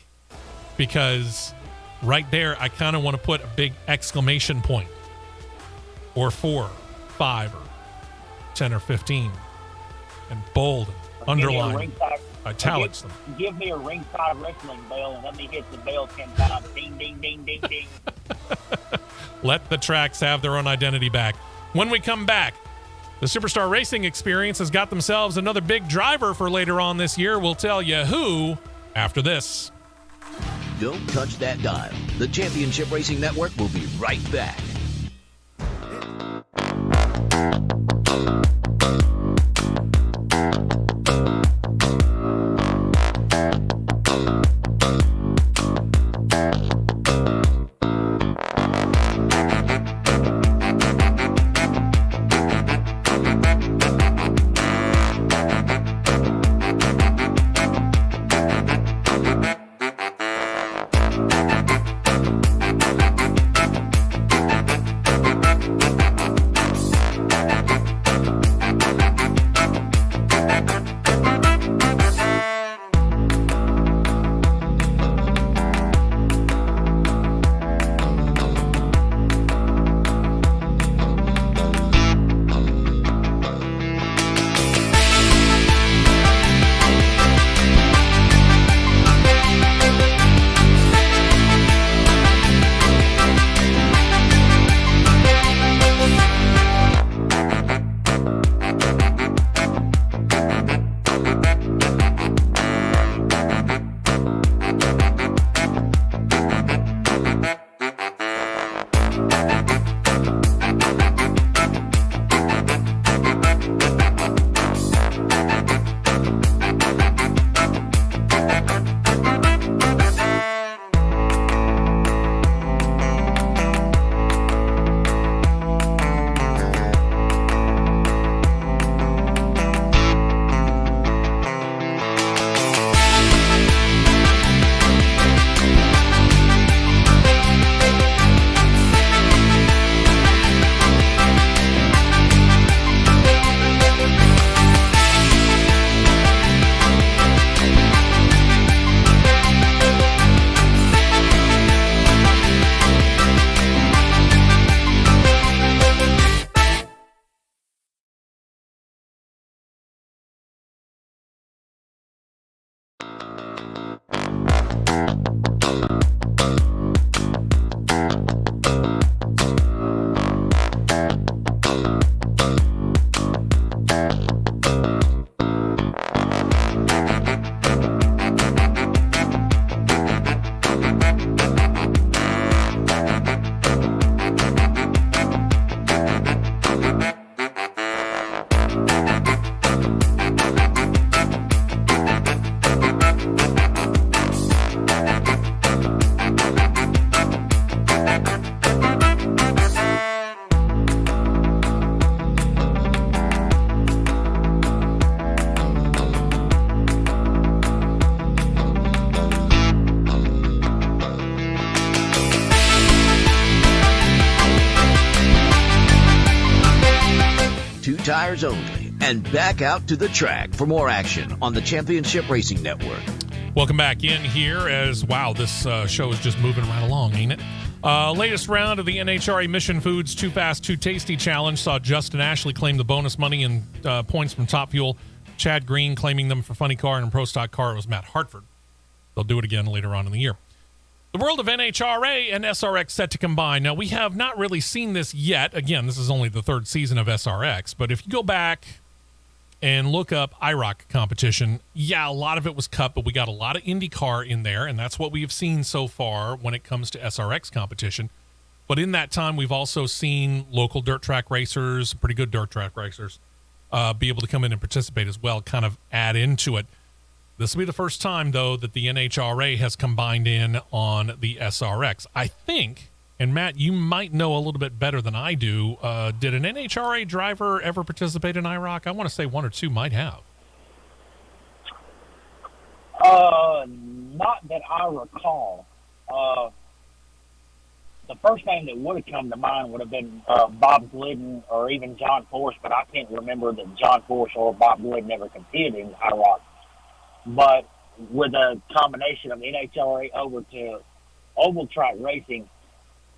Speaker 3: because right there, I kind of want to put a big exclamation point. Or 4, 5, or 10 or 15. And bold, underline, italics them.
Speaker 6: Give me a ringside wrestling bell and let me hit the bell 10 times. Ding, ding, ding, ding, ding.
Speaker 3: Let the tracks have their own identity back. When we come back, the Superstar Racing Experience has got themselves another big driver for later on this year. We'll tell you who after this.
Speaker 1: Don't touch that dial. The Championship Racing Network will be right back. 2 tires only. And back out to the track for more action on the Championship Racing Network.
Speaker 3: Welcome back in here as, wow, this show is just moving right along, ain't it? Latest round of the NHRA Mission Foods Too Fast, Too Tasty Challenge saw Justin Ashley claim the bonus money and points from Top Fuel. Chad Green claiming them for Funny Car, and Pro Stock Car, it was Matt Hartford. They'll do it again later on in the year. The world of NHRA and SRX set to combine. Now, we have not really seen this yet. Again, this is only the 3rd season of SRX, but if you go back and look up IROC competition, yeah, a lot of it was cut, but we got a lot of Indycar in there, and that's what we've seen so far when it comes to SRX competition. But in that time, we've also seen local dirt track racers, pretty good dirt track racers, be able to come in and participate as well, kind of add into it. This will be the first time, though, that the NHRA has combined in on the SRX. I think, and Matt, you might know a little bit better than I do, did an NHRA driver ever participate in IROC? I want to say 1 or 2 might have.
Speaker 6: Not that I recall. The first name that would have come to mind would have been Bob Glidden or even John Force, but I can't remember that John Force or Bob Glidden ever competed in IROC. But with a combination of NHRA over to oval track racing,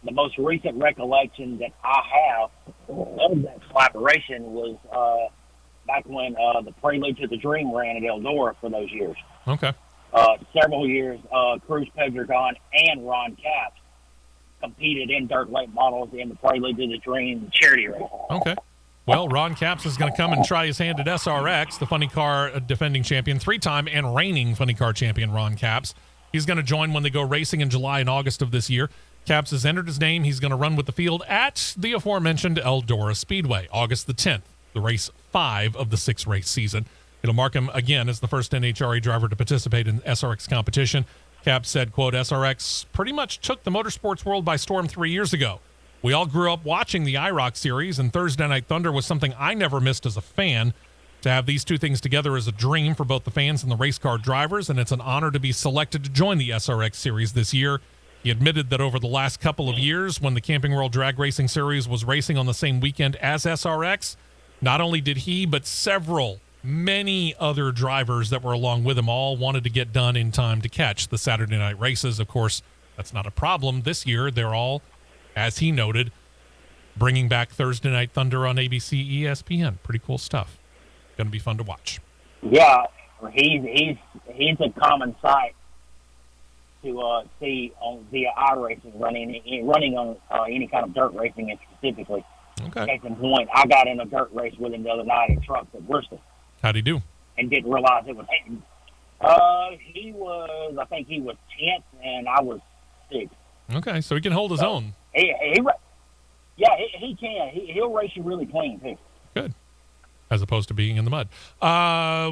Speaker 6: the most recent recollection that I have of that collaboration was back when the Prelude to the Dream ran at Eldora for those years.
Speaker 3: Okay.
Speaker 6: Several years, Cruz Pedregon and Ron Capps competed in dirt late models in the Prelude to the Dream charity race.
Speaker 3: Okay. Well, Ron Capps is going to come and try his hand at SRX, the Funny Car defending champion, 3-time and reigning Funny Car champion, Ron Capps. He's going to join when they go racing in July and August of this year. Capps has entered his name. He's going to run with the field at the aforementioned Eldora Speedway, August the 10th, the race 5 of the 6-race season. It'll mark him again as the first NHRA driver to participate in SRX competition. Capps said, quote, SRX pretty much took the motorsports world by storm 3 years ago. We all grew up watching the IROC series, and Thursday Night Thunder was something I never missed as a fan. To have these two things together is a dream for both the fans and the race car drivers, and it's an honor to be selected to join the SRX series this year. He admitted that over the last couple of years, when the Camping World Drag Racing Series was racing on the same weekend as SRX, not only did he, but many other drivers that were along with him all wanted to get done in time to catch the Saturday night races. Of course, that's not a problem. This year, they're all, as he noted, bringing back Thursday Night Thunder on ABC, ESPN. Pretty cool stuff. Going to be fun to watch.
Speaker 6: Yeah, he's a common sight to see on via iRacing running on any kind of dirt racing, and specifically.
Speaker 3: Okay.
Speaker 6: Case in point, I got in a dirt race with him the other night in trucks at Bristol.
Speaker 3: How'd he do?
Speaker 6: And didn't realize it was him. I think he was 10th, and I was 6th.
Speaker 3: Okay, so he can hold his own.
Speaker 6: He can. He'll race you really clean, too.
Speaker 3: Good. As opposed to being in the mud.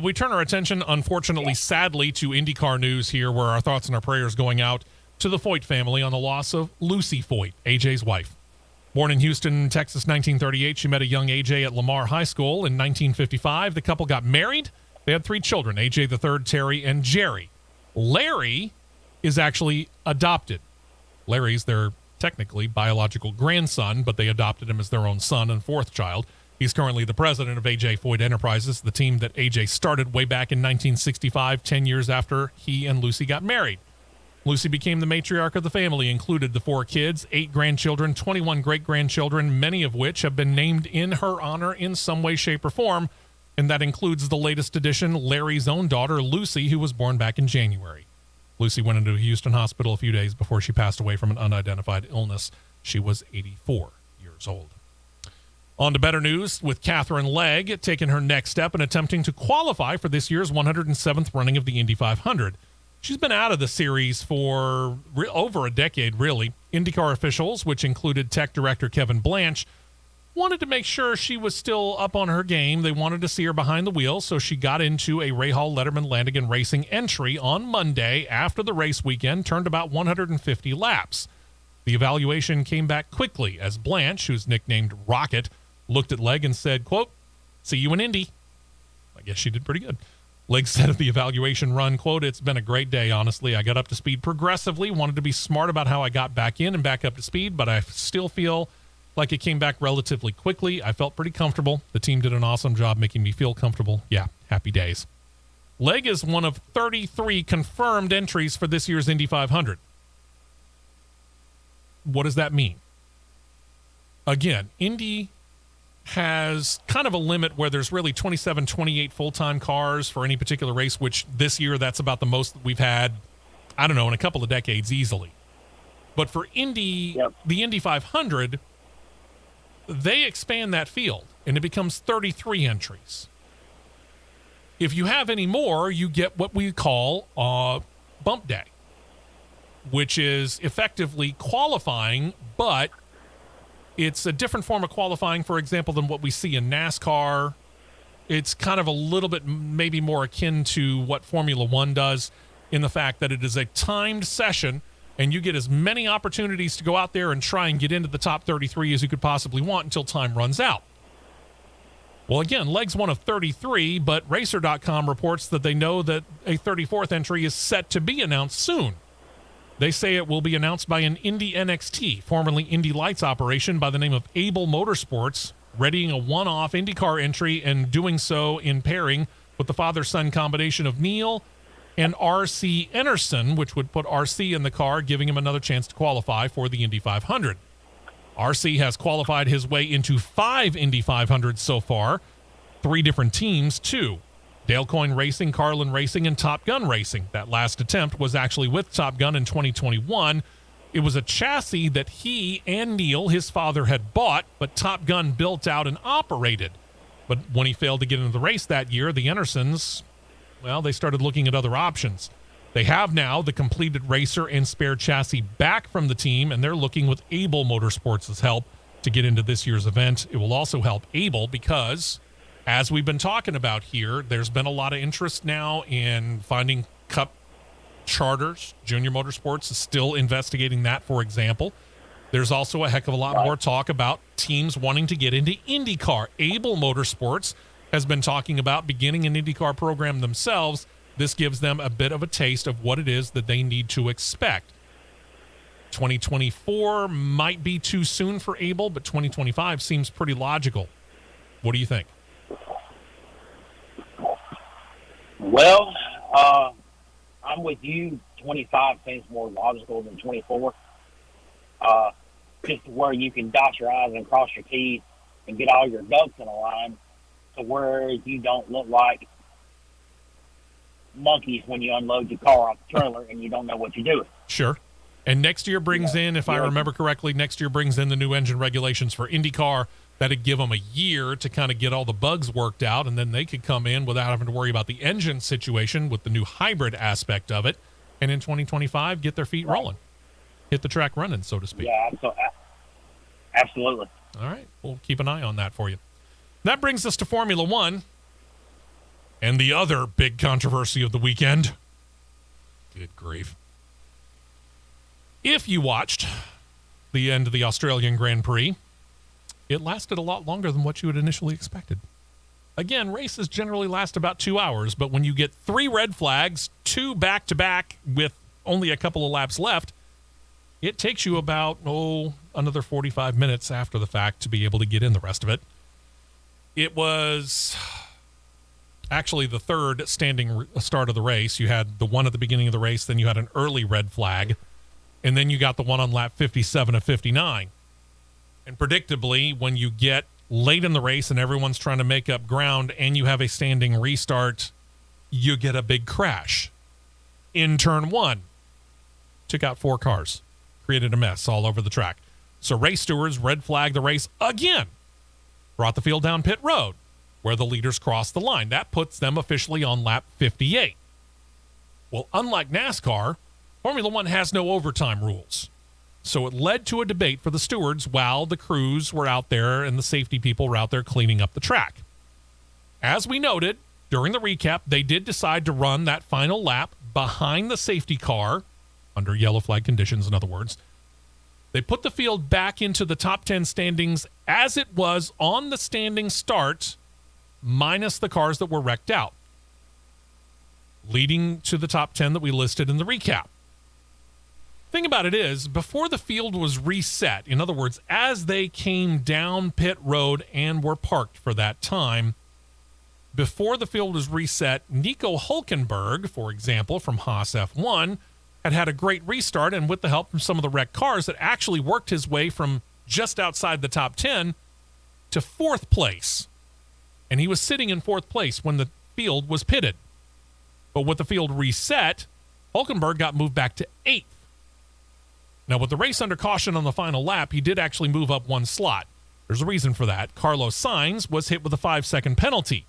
Speaker 3: We turn our attention, unfortunately, sadly, to IndyCar news here, where our thoughts and our prayers going out to the Foyt family on the loss of Lucy Foyt, AJ's wife. Born in Houston, Texas, 1938, she met a young AJ at Lamar High School. In 1955, the couple got married. They had 3 children, AJ the third, Terry, and Jerry. Larry is actually adopted. Larry's their technically biological grandson, but they adopted him as their own son and 4th child. He's currently the president of AJ Foyt Enterprises, the team that AJ started way back in 1965, 10 years after he and Lucy got married. Lucy became the matriarch of the family, included the 4 kids, 8 grandchildren, 21 great-grandchildren, many of which have been named in her honor in some way, shape, or form, and that includes the latest addition, Larry's own daughter, Lucy, who was born back in January. Lucy went into a Houston hospital a few days before she passed away from an unidentified illness. She was 84 years old. On to better news, with Catherine Legg taking her next step and attempting to qualify for this year's 107th running of the Indy 500. She's been out of the series for over a decade, really. IndyCar officials, which included tech director Kevin Blanche, wanted to make sure she was still up on her game. They wanted to see her behind the wheel, so she got into a Rahal Letterman Lanigan Racing entry on Monday after the race weekend, turned about 150 laps. The evaluation came back quickly as Blanche, who's nicknamed Rocket, looked at Legg and said, quote, "See you in Indy." I guess she did pretty good. Legg said of the evaluation run, quote, "It's been a great day, honestly. I got up to speed progressively, wanted to be smart about how I got back in and back up to speed, but I still feel like it came back relatively quickly. I felt pretty comfortable. The team did an awesome job making me feel comfortable. Yeah, happy days. Leg is one of 33 confirmed entries for this year's Indy 500. What does that mean? Again, Indy has kind of a limit where there's really 27, 28 full-time cars for any particular race, which this year that's about the most that we've had, I don't know, in a couple of decades easily. But for Indy, the Indy 500, they expand that field, and it becomes 33 entries. If you have any more, you get what we call bump day, which is effectively qualifying, but it's a different form of qualifying, for example, than what we see in NASCAR. It's kind of a little bit maybe more akin to what Formula One does in the fact that it is a timed session, and you get as many opportunities to go out there and try and get into the top 33 as you could possibly want until time runs out. Well, again, Leg's one of 33, but Racer.com reports that they know that a 34th entry is set to be announced soon. They say it will be announced by an Indy NXT, formerly Indy Lights operation by the name of Able Motorsports, readying a one-off IndyCar entry and doing so in pairing with the father-son combination of Neil and R.C. Enerson, which would put R.C. in the car, giving him another chance to qualify for the Indy 500. R.C. has qualified his way into 5 Indy 500s so far, 3 different teams, too. Dale Coyne Racing, Carlin Racing, and Top Gun Racing. That last attempt was actually with Top Gun in 2021. It was a chassis that he and Neil, his father, had bought, but Top Gun built out and operated. But when he failed to get into the race that year, the Enersons, well, they started looking at other options. They have now the completed racer and spare chassis back from the team, and they're looking with Able Motorsports' help to get into this year's event. It will also help Able because, as we've been talking about here, there's been a lot of interest now in finding Cup charters. Junior Motorsports is still investigating that, for example. There's also a heck of a lot more talk about teams wanting to get into IndyCar. Able Motorsports has been talking about beginning an IndyCar program themselves. This gives them a bit of a taste of what it is that they need to expect. 2024 might be too soon for Able, but 2025 seems pretty logical. What do you think?
Speaker 6: Well, I'm with you. 25 seems more logical than 24. Just where you can dot your I's and cross your T's and get all your ducks in a line to where you don't look like monkeys when you unload your car off the trailer and you don't know what you're doing.
Speaker 3: Sure. And next year brings in, if I remember correctly, next year brings in the new engine regulations for IndyCar. That'd give them a year to kind of get all the bugs worked out, and then they could come in without having to worry about the engine situation with the new hybrid aspect of it. And in 2025, get their feet rolling. Hit the track running, so to speak.
Speaker 6: Yeah, absolutely.
Speaker 3: All right. We'll keep an eye on that for you. That brings us to Formula One and the other big controversy of the weekend. Good grief. If you watched the end of the Australian Grand Prix, it lasted a lot longer than what you had initially expected. Again, races generally last about 2 hours, but when you get 3 red flags, 2 back-to-back with only a couple of laps left, it takes you about, another 45 minutes after the fact to be able to get in the rest of it. It was actually the third standing start of the race. You had the one at the beginning of the race, then you had an early red flag, and then you got the one on lap 57 of 59. And predictably, when you get late in the race and everyone's trying to make up ground and you have a standing restart, you get a big crash. In turn 1, took out 4 cars, created a mess all over the track. So race stewards red flagged the race again, brought the field down pit road, where the leaders crossed the line. That puts them officially on lap 58. Well, unlike NASCAR, Formula One has no overtime rules. So it led to a debate for the stewards while the crews were out there and the safety people were out there cleaning up the track. As we noted during the recap, they did decide to run that final lap behind the safety car, under yellow flag conditions, in other words. They put the field back into the top 10 standings as it was on the standing start, minus the cars that were wrecked out, leading to the top 10 that we listed in the recap. thing about it is, before the field was reset, in other words, as they came down pit road and were parked for that time, before the field was reset, Nico Hülkenberg, for example, from Haas F1, had a great restart, and with the help from some of the wrecked cars, that actually worked his way from just outside the top 10 to 4th place. And he was sitting in 4th place when the field was pitted. But with the field reset, Hülkenberg got moved back to 8th. Now, with the race under caution on the final lap, he did actually move up 1 slot. There's a reason for that. Carlos Sainz was hit with a 5-second penalty.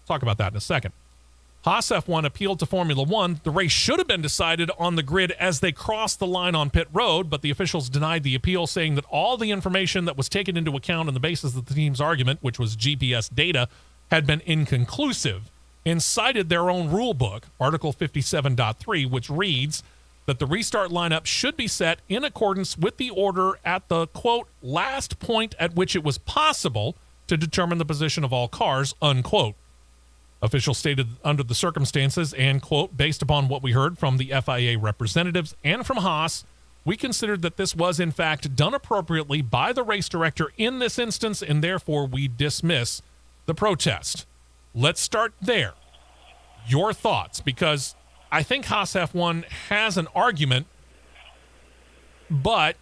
Speaker 3: Talk about that in a second. Haas F1 appealed to Formula One. The race should have been decided on the grid as they crossed the line on pit road, but the officials denied the appeal, saying that all the information that was taken into account on the basis of the team's argument, which was GPS data, had been inconclusive, and cited their own rule book, Article 57.3, which reads that the restart lineup should be set in accordance with the order at the, quote, last point at which it was possible to determine the position of all cars, unquote. Officials stated under the circumstances and, quote, based upon what we heard from the FIA representatives and from Haas, we considered that this was, in fact, done appropriately by the race director in this instance, and therefore we dismiss the protest. Let's start there. Your thoughts, because I think Haas F1 has an argument, but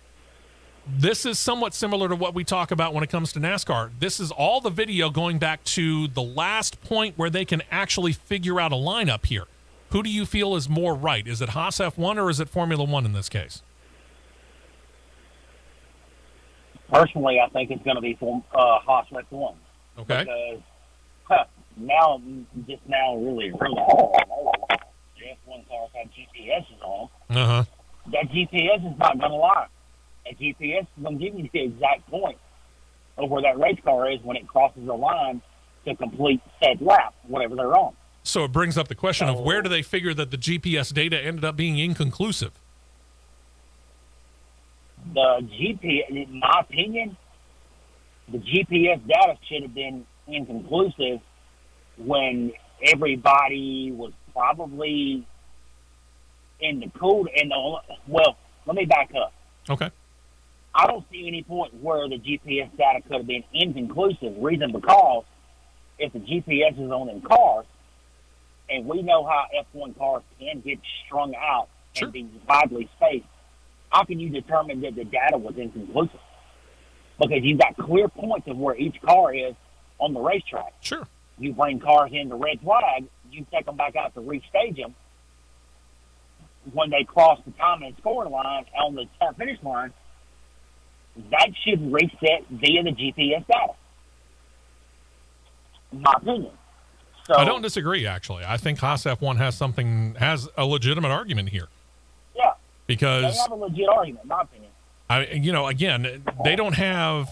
Speaker 3: this is somewhat similar to what we talk about when it comes to NASCAR. This is all the video going back to the last point where they can actually figure out a lineup here. Who do you feel is more right? Is it Haas F1 or is it Formula One in this case?
Speaker 6: Personally, I think it's going to be Haas F1.
Speaker 3: Okay.
Speaker 6: Because now, really, the F1 cars have GPSs on them.
Speaker 3: Uh-huh.
Speaker 6: That GPS is not going to lie. That GPS is going to give you the exact point of where that race car is when it crosses the line to complete said lap, whatever they're on.
Speaker 3: So it brings up the question of where do they figure that the GPS data ended up being inconclusive?
Speaker 6: The GPS, in my opinion, the GPS data should have been inconclusive when everybody was probably in the code. Well, let me back up.
Speaker 3: Okay.
Speaker 6: I don't see any point where the GPS data could have been inconclusive. Reason because if the GPS is on them cars, and we know how F1 cars can get strung out and be widely spaced, how can you determine that the data was inconclusive? Because you've got clear points of where each car is on the racetrack.
Speaker 3: Sure.
Speaker 6: You bring cars into red flag, you take them back out to restage them. When they cross the time and scoring line on the finish line, that should reset via the GPS data. In my opinion. So,
Speaker 3: I don't disagree, actually. I think Haas F1 has a legitimate argument here.
Speaker 6: Yeah.
Speaker 3: Because
Speaker 6: they have a legit argument, in my opinion.
Speaker 3: Again, they don't have.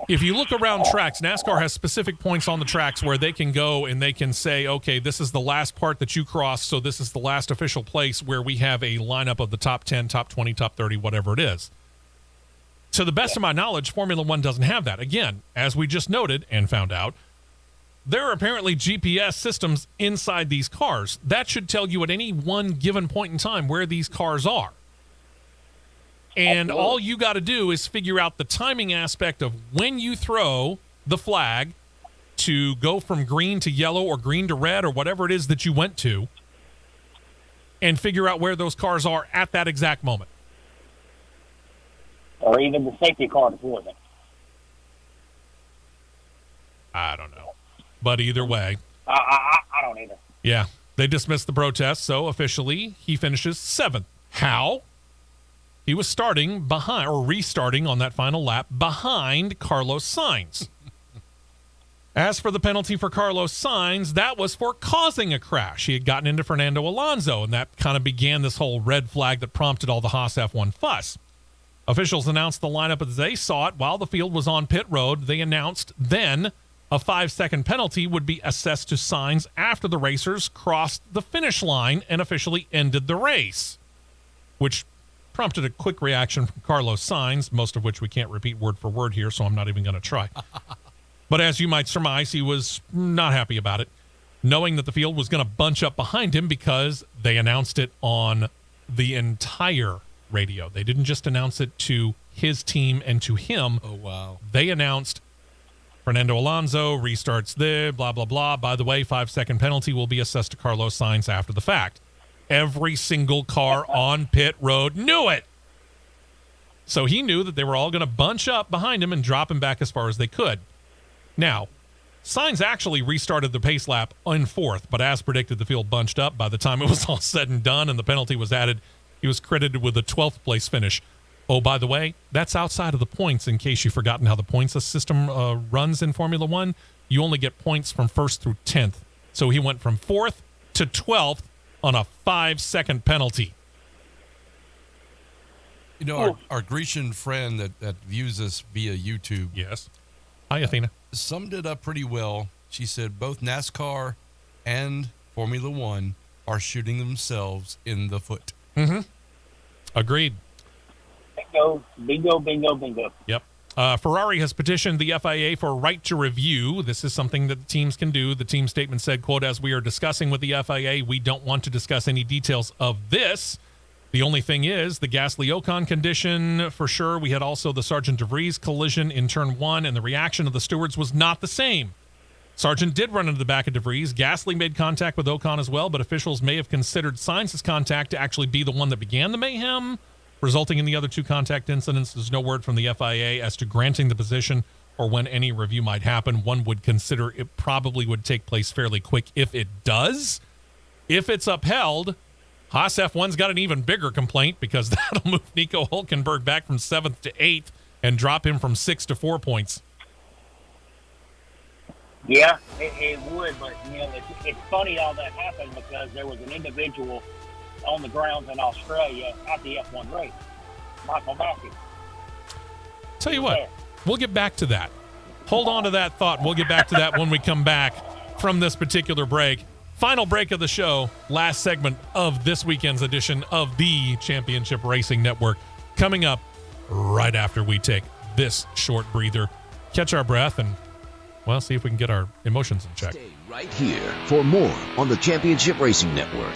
Speaker 3: If you look around tracks, NASCAR has specific points on the tracks where they can go and they can say, okay, this is the last part that you crossed, so this is the last official place where we have a lineup of the top 10, top 20, top 30, whatever it is. To the best of my knowledge, Formula One doesn't have that. Again, as we just noted and found out, there are apparently GPS systems inside these cars. That should tell you at any one given point in time where these cars are. And all you got to do is figure out the timing aspect of when you throw the flag to go from green to yellow or green to red or whatever it is that you went to, and figure out where those cars are at that exact moment.
Speaker 6: Or even the safety car before them.
Speaker 3: I don't know. But either way.
Speaker 6: I don't either.
Speaker 3: Yeah. They dismissed the protest, so officially he finishes 7th. How? He was starting behind, or restarting on that final lap, behind Carlos Sainz. As for the penalty for Carlos Sainz, that was for causing a crash. He had gotten into Fernando Alonso, and that kind of began this whole red flag that prompted all the Haas F1 fuss. Officials announced the lineup as they saw it while the field was on pit road. They announced then a 5-second penalty would be assessed to Sainz after the racers crossed the finish line and officially ended the race, which prompted a quick reaction from Carlos Sainz, most of which we can't repeat word for word here, so I'm not even going to try. But as you might surmise, he was not happy about it, knowing that the field was going to bunch up behind him because they announced it on the entire radio. They didn't just announce it to his team and to him.
Speaker 5: Oh, wow.
Speaker 3: They announced Fernando Alonso restarts there, blah, blah, blah. By the way, 5-second penalty will be assessed to Carlos Sainz after the fact. Every single car on pit road knew it. So he knew that they were all going to bunch up behind him and drop him back as far as they could. Now, Sainz actually restarted the pace lap in fourth, but as predicted, the field bunched up. By the time it was all said and done and the penalty was added, he was credited with a 12th place finish. Oh, by the way, that's outside of the points, in case you've forgotten how the points system runs in Formula One. You only get points from 1st through 10th. So he went from 4th to 12th on a 5-second penalty.
Speaker 5: You know, our Grecian friend that views us via YouTube.
Speaker 3: Yes. Hi, Athena.
Speaker 5: Summed it up pretty well. She said both NASCAR and Formula One are shooting themselves in the foot.
Speaker 3: Mm-hmm. Agreed.
Speaker 6: Bingo, bingo, bingo, bingo.
Speaker 3: Yep. Ferrari has petitioned the FIA for a right to review. This is something that the teams can do. The team statement said, quote, as we are discussing with the FIA, we don't want to discuss any details of this. The only thing is the Gasly-Ocon condition, for sure. We had also the Sargent de Vries collision in turn 1, and the reaction of the stewards was not the same. Sargent did run into the back of de Vries. Gasly made contact with Ocon as well, but officials may have considered Sainz's contact to actually be the one that began the mayhem, resulting in the other two contact incidents. There's no word from the FIA as to granting the position or when any review might happen. One would consider it probably would take place fairly quick if it does. If it's upheld, Haas F1's got an even bigger complaint because that'll move Nico Hülkenberg back from 7th to 8th and drop him from 6 to 4 points.
Speaker 6: Yeah, it would, but you know, it's funny all that happened because there was an individual on the grounds in Australia at the F1 race, Michael Massey.
Speaker 3: Tell you what, we'll get back to that. Hold on to that thought. We'll get back to that when we come back from this particular break. Final break of the show, last segment of this weekend's edition of the Championship Racing Network. Coming up right after we take this short breather, catch our breath, and, well, see if we can get our emotions in check.
Speaker 1: Stay right here for more on the Championship Racing Network.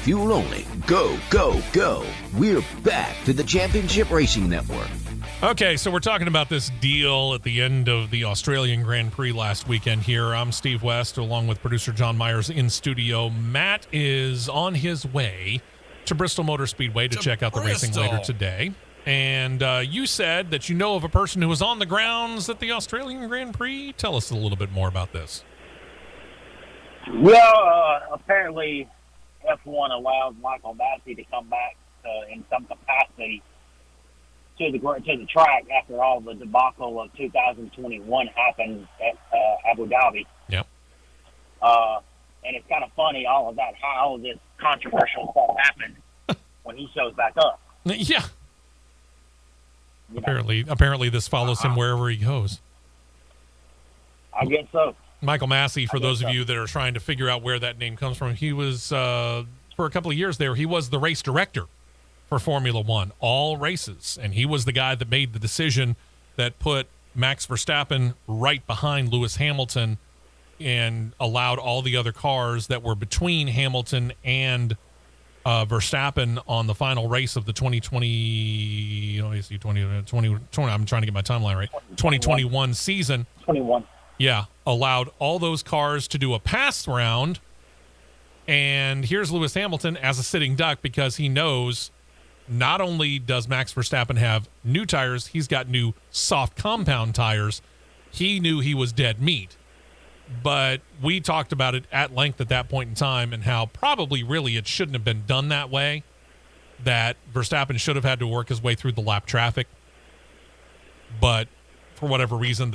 Speaker 1: fuel only, go, go, go. We're back to the Championship Racing Network.
Speaker 3: Okay, so we're talking about this deal at the end of the Australian Grand Prix last weekend here. I'm Steve West, along with producer John Myers in studio. Matt is on his way to Bristol Motor Speedway to check out the racing later today. And you said that you know of a person who was on the grounds at the Australian Grand Prix. Tell us a little bit more about this.
Speaker 6: Well, apparently F1 allowed Michael Massey to come back in some capacity to the track after all the debacle of 2021 happened at Abu Dhabi.
Speaker 3: Yep.
Speaker 6: And it's kind of funny, all of that, how this controversial stuff happened when he shows back up.
Speaker 3: Yeah.
Speaker 6: You know?
Speaker 3: Apparently this follows him wherever he goes.
Speaker 6: I guess so.
Speaker 3: Michael Massey, for those of you that are trying to figure out where that name comes from, he was, for a couple of years there, he was the race director for Formula One, all races. And he was the guy that made the decision that put Max Verstappen right behind Lewis Hamilton and allowed all the other cars that were between Hamilton and Verstappen on the final race of the 2020, I'm trying to get my timeline right, 2021 season.
Speaker 6: 21.
Speaker 3: Yeah, allowed all those cars to do a pass round. And here's Lewis Hamilton as a sitting duck because he knows not only does Max Verstappen have new tires, he's got new soft compound tires. He knew he was dead meat. But we talked about it at length at that point in time and how probably really it shouldn't have been done that way, that Verstappen should have had to work his way through the lap traffic. But for whatever reason,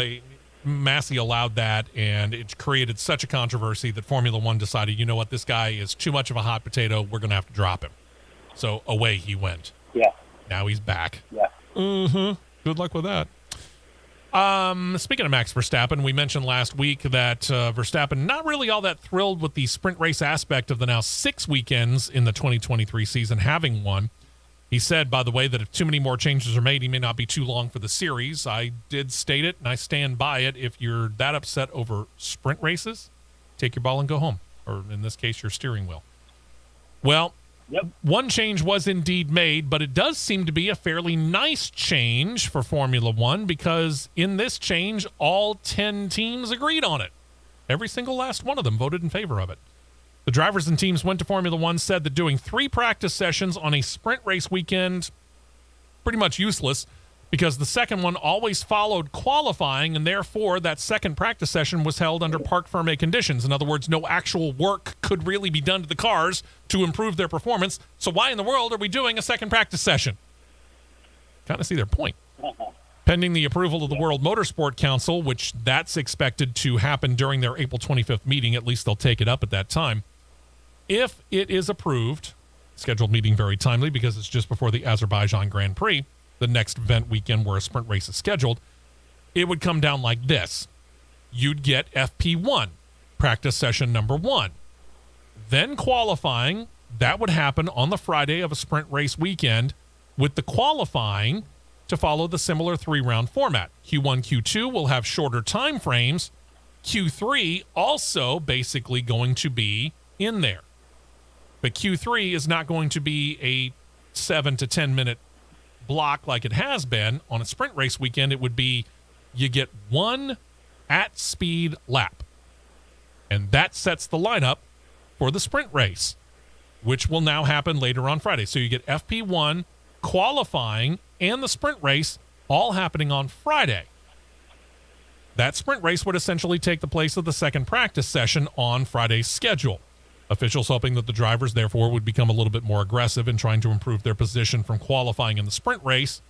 Speaker 3: Massey allowed that, and it created such a controversy that Formula One decided, you know what, this guy is too much of a hot potato. We're going to have to drop him. So away he went.
Speaker 6: Yeah.
Speaker 3: Now he's back.
Speaker 6: Yeah.
Speaker 3: Mm-hmm. Good luck with that. Speaking of Max Verstappen, we mentioned last week that Verstappen not really all that thrilled with the sprint race aspect of the now 6 weekends in the 2023 season having one. He said, by the way, that if too many more changes are made, he may not be too long for the series. I did state it, and I stand by it. If you're that upset over sprint races, take your ball and go home, or in this case, your steering wheel. Well,
Speaker 6: Yep.
Speaker 3: One change was indeed made, but it does seem to be a fairly nice change for Formula One because in this change, all 10 teams agreed on it. Every single last one of them voted in favor of it. The drivers and teams went to Formula One, said that doing 3 practice sessions on a sprint race weekend, pretty much useless because the second one always followed qualifying, and therefore that second practice session was held under parc fermé conditions. In other words, no actual work could really be done to the cars to improve their performance. So why in the world are we doing a second practice session? Kind of see their point. Pending the approval of the World Motorsport Council, which that's expected to happen during their April 25th meeting, at least they'll take it up at that time. If it is approved, scheduled meeting very timely because it's just before the Azerbaijan Grand Prix, the next event weekend where a sprint race is scheduled, it would come down like this. You'd get FP1, practice session number 1. Then qualifying, that would happen on the Friday of a sprint race weekend, with the qualifying to follow the similar 3-round format. Q1, Q2 will have shorter time frames. Q3 also basically going to be in there. But Q3 is not going to be a 7 to 10 minute block like it has been. On a sprint race weekend, it would be you get 1 at-speed lap. And that sets the lineup for the sprint race, which will now happen later on Friday. So you get FP1, qualifying, and the sprint race all happening on Friday. That sprint race would essentially take the place of the second practice session on Friday's schedule. Officials hoping that the drivers, therefore, would become a little bit more aggressive in trying to improve their position from qualifying in the sprint race,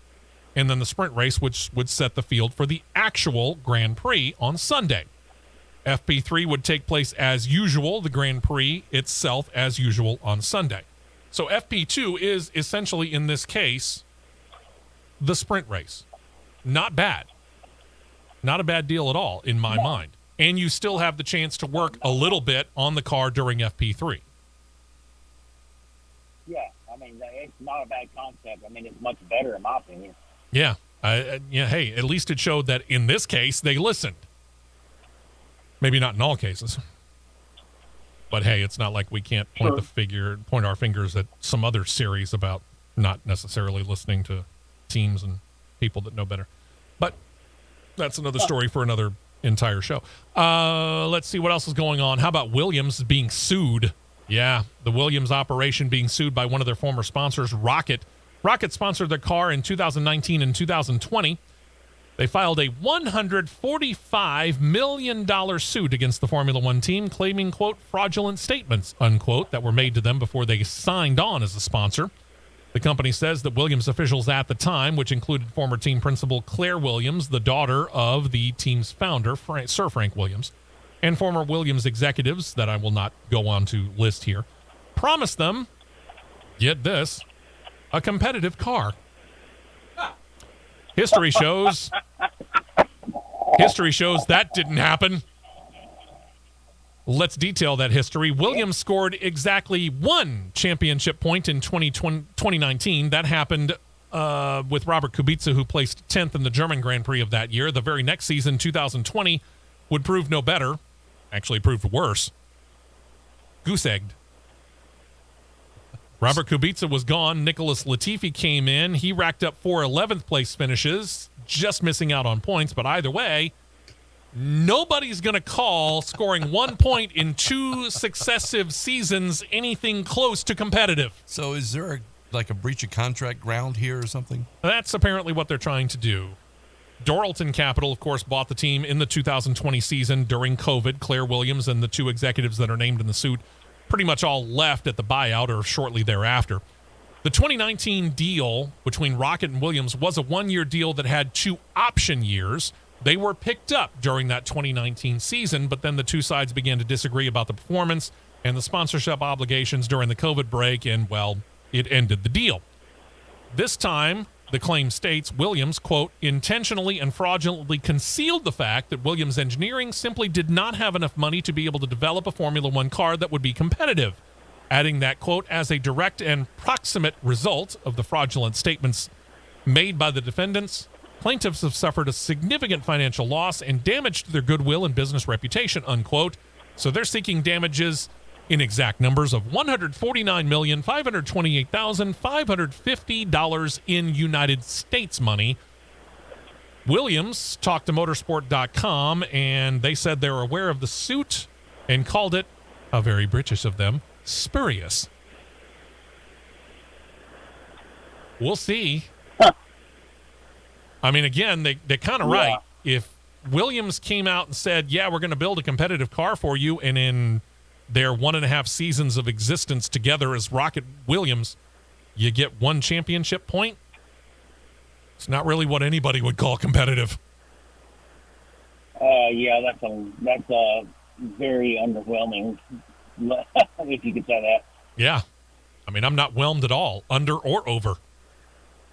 Speaker 3: and then the sprint race, which would set the field for the actual Grand Prix on Sunday. FP3 would take place as usual, the Grand Prix itself as usual on Sunday. So FP2 is essentially, in this case, the sprint race. Not bad. Not a bad deal at all, in my mind. And you still have the chance to work a little bit on the car during FP3.
Speaker 6: Yeah, I mean, it's not a bad concept. I mean, it's much better in my opinion.
Speaker 3: Yeah. Hey, at least it showed that in this case, they listened. Maybe not in all cases. But hey, it's not like we can't point our fingers at some other series about not necessarily listening to teams and people that know better. But that's another story for another entire show. Let's see what else is going on. How about Williams being sued? Yeah, the Williams operation being sued by one of their former sponsors, Rocket. Rocket sponsored their car in 2019 and 2020. They filed a $145 million suit against the Formula One team, claiming, quote, fraudulent statements, unquote, that were made to them before they signed on as a sponsor. The company says that Williams officials at the time, which included former team principal Claire Williams, the daughter of the team's founder, Sir Frank Williams, and former Williams executives that I will not go on to list here, promised them, get this, a competitive car. History shows that didn't happen. Let's detail that history. Williams scored exactly one championship point in 2019. That happened with Robert Kubica, who placed 10th in the German Grand Prix of that year. The very next season, 2020, would prove no better. Actually proved worse. Goose-egged. Robert Kubica was gone. Nicholas Latifi came in. He racked up 4 11th place finishes, just missing out on points. But either way, nobody's going to call scoring 1 point in 2 successive seasons anything close to competitive.
Speaker 5: So is there a breach of contract ground here or something?
Speaker 3: That's apparently what they're trying to do. Doralton Capital, of course, bought the team in the 2020 season during COVID. Claire Williams and the 2 executives that are named in the suit pretty much all left at the buyout or shortly thereafter. The 2019 deal between Rocket and Williams was a 1-year deal that had 2 option years. They were picked up during that 2019 season, but then the 2 sides began to disagree about the performance and the sponsorship obligations during the COVID break, and, well, it ended the deal. This time, the claim states Williams, quote, intentionally and fraudulently concealed the fact that Williams Engineering simply did not have enough money to be able to develop a Formula One car that would be competitive, adding that, quote, as a direct and proximate result of the fraudulent statements made by the defendants, plaintiffs have suffered a significant financial loss and damage to their goodwill and business reputation, unquote. So they're seeking damages in exact numbers of $149,528,550 in United States money. Williams talked to motorsport.com, and they said they're aware of the suit and called it, how very British of them, spurious. We'll see. I mean, again, they're kind of right. If Williams came out and said, yeah, we're going to build a competitive car for you, and in their 1.5 seasons of existence together as Rocket Williams, you get 1 championship point, it's not really what anybody would call competitive.
Speaker 6: Yeah, that's a very underwhelming, if you could say that.
Speaker 3: Yeah. I mean, I'm not whelmed at all, under or over.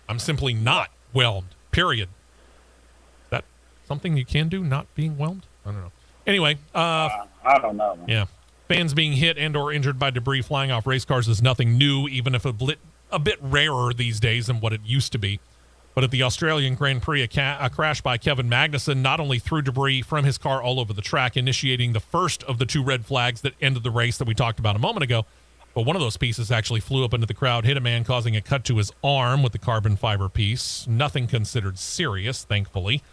Speaker 3: I'm simply not whelmed, period. Is that something you can do, not being whelmed? I don't know. Anyway.
Speaker 6: I don't know.
Speaker 3: Yeah. Fans being hit and or injured by debris flying off race cars is nothing new, even if a bit rarer these days than what it used to be. But at the Australian Grand Prix, a crash by Kevin Magnussen not only threw debris from his car all over the track, initiating the first of the 2 red flags that ended the race that we talked about a moment ago, but one of those pieces actually flew up into the crowd, hit a man, causing a cut to his arm with the carbon fiber piece. Nothing considered serious, thankfully.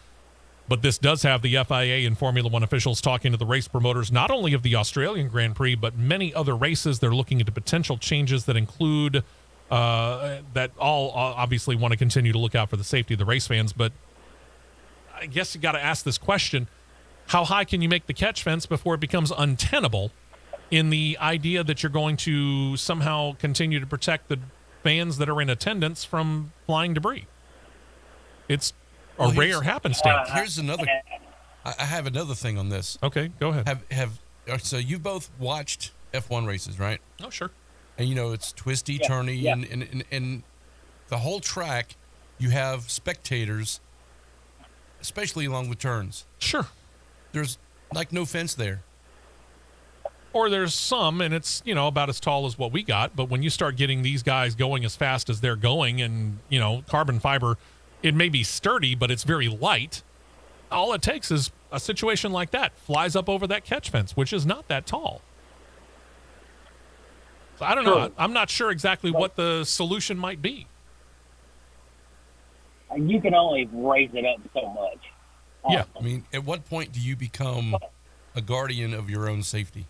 Speaker 3: But this does have the FIA and Formula One officials talking to the race promoters, not only of the Australian Grand Prix, but many other races. They're looking into potential changes that include that all obviously want to continue to look out for the safety of the race fans. But I guess you got to ask this question: how high can you make the catch fence before it becomes untenable, in the idea that you're going to somehow continue to protect the fans that are in attendance from flying debris? It's a rare happenstance.
Speaker 5: Here's another. I have another thing on this.
Speaker 3: Okay, go ahead.
Speaker 5: So you've both watched F1 races, right?
Speaker 3: Oh, sure.
Speaker 5: And you know it's twisty, turny, and the whole track. You have spectators, especially along the turns.
Speaker 3: Sure.
Speaker 5: There's no fence there.
Speaker 3: Or there's some, and it's, about as tall as what we got. But when you start getting these guys going as fast as they're going, and, carbon fiber, it may be sturdy, but it's very light. All it takes is a situation like that flies up over that catch fence, which is not that tall. So I don't know. I'm not sure exactly what the solution might be.
Speaker 6: You can only raise it up so much.
Speaker 3: Yeah.
Speaker 5: I mean, at what point do you become a guardian of your own safety?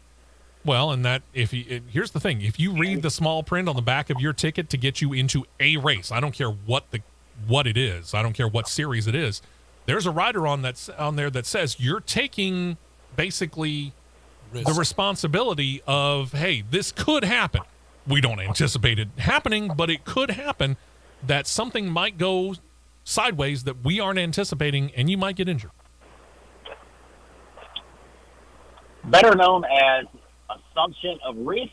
Speaker 3: Well, and that here's the thing: if you read the small print on the back of your ticket to get you into a race, I don't care what it is, I don't care what series it is. There's a rider on there that says you're taking basically the responsibility of, hey, this could happen. We don't anticipate it happening, but it could happen that something might go sideways that we aren't anticipating, and you might get injured.
Speaker 6: Better known as assumption of risk,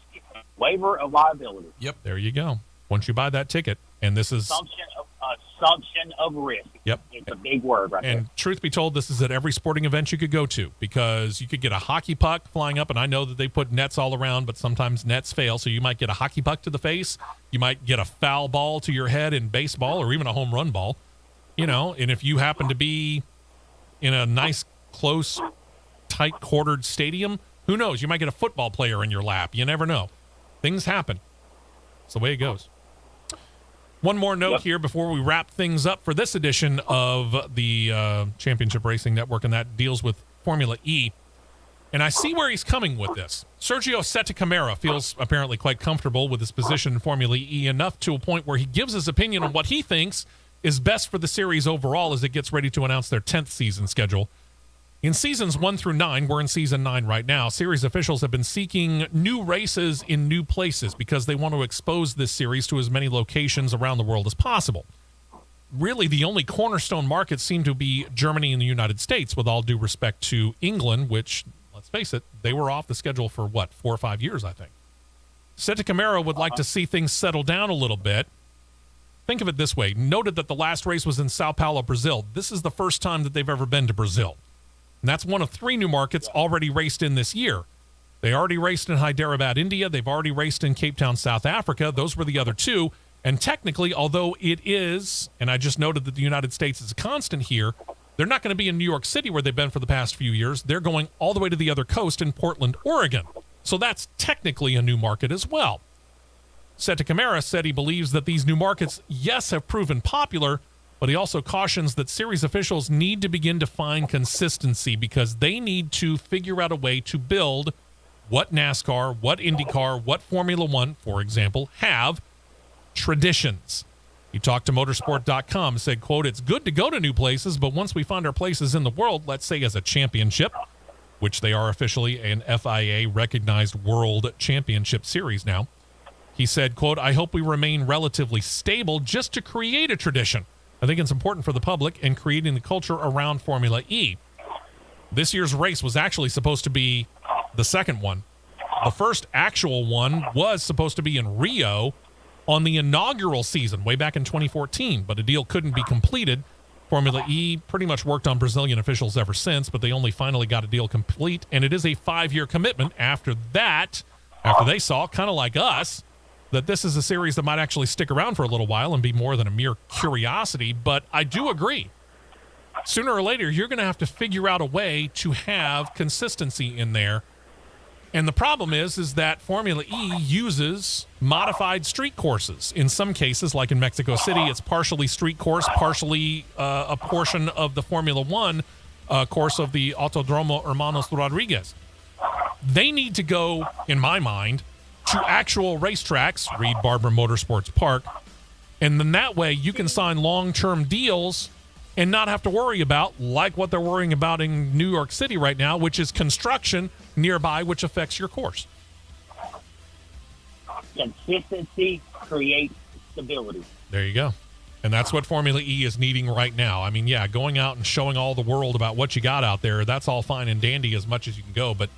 Speaker 6: waiver of liability.
Speaker 3: Yep, there you go. Once you buy that ticket, and this is
Speaker 6: assumption of risk.
Speaker 3: Yep,
Speaker 6: it's a big word right there.
Speaker 3: And truth be told, this is at every sporting event you could go to, because you could get a hockey puck flying up, and I know that they put nets all around, but sometimes nets fail, so you might get a hockey puck to the face, you might get a foul ball to your head in baseball, or even a home run ball, and if you happen to be in a nice, close, tight quartered stadium, who knows? You might get a football player in your lap. You never know. Things happen. It's the way it goes. One more note here before we wrap things up for this edition of the Championship Racing Network, and that deals with Formula E. And I see where he's coming with this. Sergio Sette feels apparently quite comfortable with his position in Formula E, enough to a point where he gives his opinion on what he thinks is best for the series overall as it gets ready to announce their 10th season schedule. In seasons 1 through 9, we're in season 9 right now, series officials have been seeking new races in new places because they want to expose this series to as many locations around the world as possible. Really, the only cornerstone markets seem to be Germany and the United States, with all due respect to England, which, let's face it, they were off the schedule for, 4 or 5 years, I think. Sette Camara would like to see things settle down a little bit. Think of it this way. Noted that the last race was in Sao Paulo, Brazil. This is the first time that they've ever been to Brazil. And that's one of 3 new markets already raced in this year. They already raced in Hyderabad, India. They've already raced in Cape Town, South Africa. Those were the other 2. And technically, although it is, and I just noted that the United States is a constant here, they're not going to be in New York City where they've been for the past few years. They're going all the way to the other coast in Portland, Oregon. So that's technically a new market as well. Sette Camara said he believes that these new markets, yes, have proven popular, but he also cautions that series officials need to begin to find consistency because they need to figure out a way to build what NASCAR, what Indycar, what Formula One, for example, have traditions. He talked to motorsport.com and said, quote, "It's good to go to new places, but once we find our places in the world, let's say as a championship, which they are officially an FIA-recognized world championship series now," he said, quote, "I hope we remain relatively stable just to create a tradition. I think it's important for the public and creating the culture around Formula E." This year's race was actually supposed to be the second one. The first actual one was supposed to be in Rio on the inaugural season way back in 2014, but a deal couldn't be completed. Formula E pretty much worked on Brazilian officials ever since, but they only finally got a deal complete, and it is a 5-year commitment after that, after they saw, kind of like us, that this is a series that might actually stick around for a little while and be more than a mere curiosity. But I do agree. Sooner or later, you're going to have to figure out a way to have consistency in there. And the problem is that Formula E uses modified street courses. In some cases, like in Mexico City, it's partially street course, partially a portion of the Formula One course of the Autodromo Hermanos Rodriguez. They need to go, in my mind, to actual racetracks, read Barber Motorsports Park, and then that way you can sign long-term deals and not have to worry about, like what they're worrying about in New York City right now, which is construction nearby, which affects your course.
Speaker 6: Consistency creates stability.
Speaker 3: There you go. And that's what Formula E is needing right now. I mean, yeah, going out and showing all the world about what you got out there, that's all fine and dandy as much as you can go, but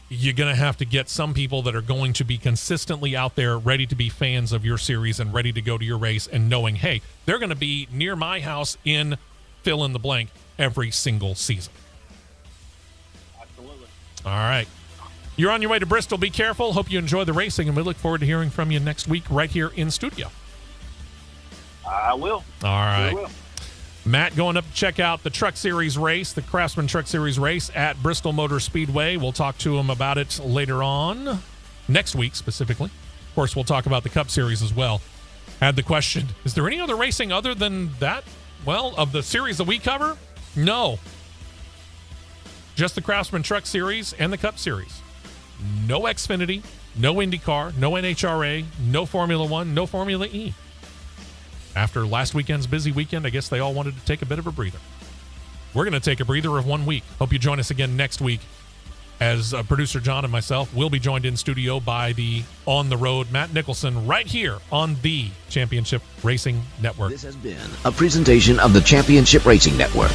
Speaker 3: you're going to have to get some people that are going to be consistently out there ready to be fans of your series and ready to go to your race and knowing, hey, they're going to be near my house in fill in the blank every single season.
Speaker 6: Absolutely.
Speaker 3: All right. You're on your way to Bristol. Be careful. Hope you enjoy the racing, and we look forward to hearing from you next week right here in studio.
Speaker 6: I will.
Speaker 3: All right.
Speaker 6: I will.
Speaker 3: Matt going up to check out the Truck Series race, the Craftsman Truck Series race at Bristol Motor Speedway. We'll talk to him about it later on, next week specifically. course, we'll talk about the Cup Series as well. Had the question, is there any other racing other than that? Well, of the series that we cover, no. Just the Craftsman Truck Series and the Cup Series. No Xfinity, no Indycar, no NHRA, no Formula One, no Formula E. After last weekend's busy weekend, I guess they all wanted to take a bit of a breather. We're going to take a breather of 1 week. Hope you join us again next week as producer John and myself will be joined in studio by the on-the-road Matt Nicholson right here on the Championship Racing Network.
Speaker 1: This has been a presentation of the Championship Racing Network.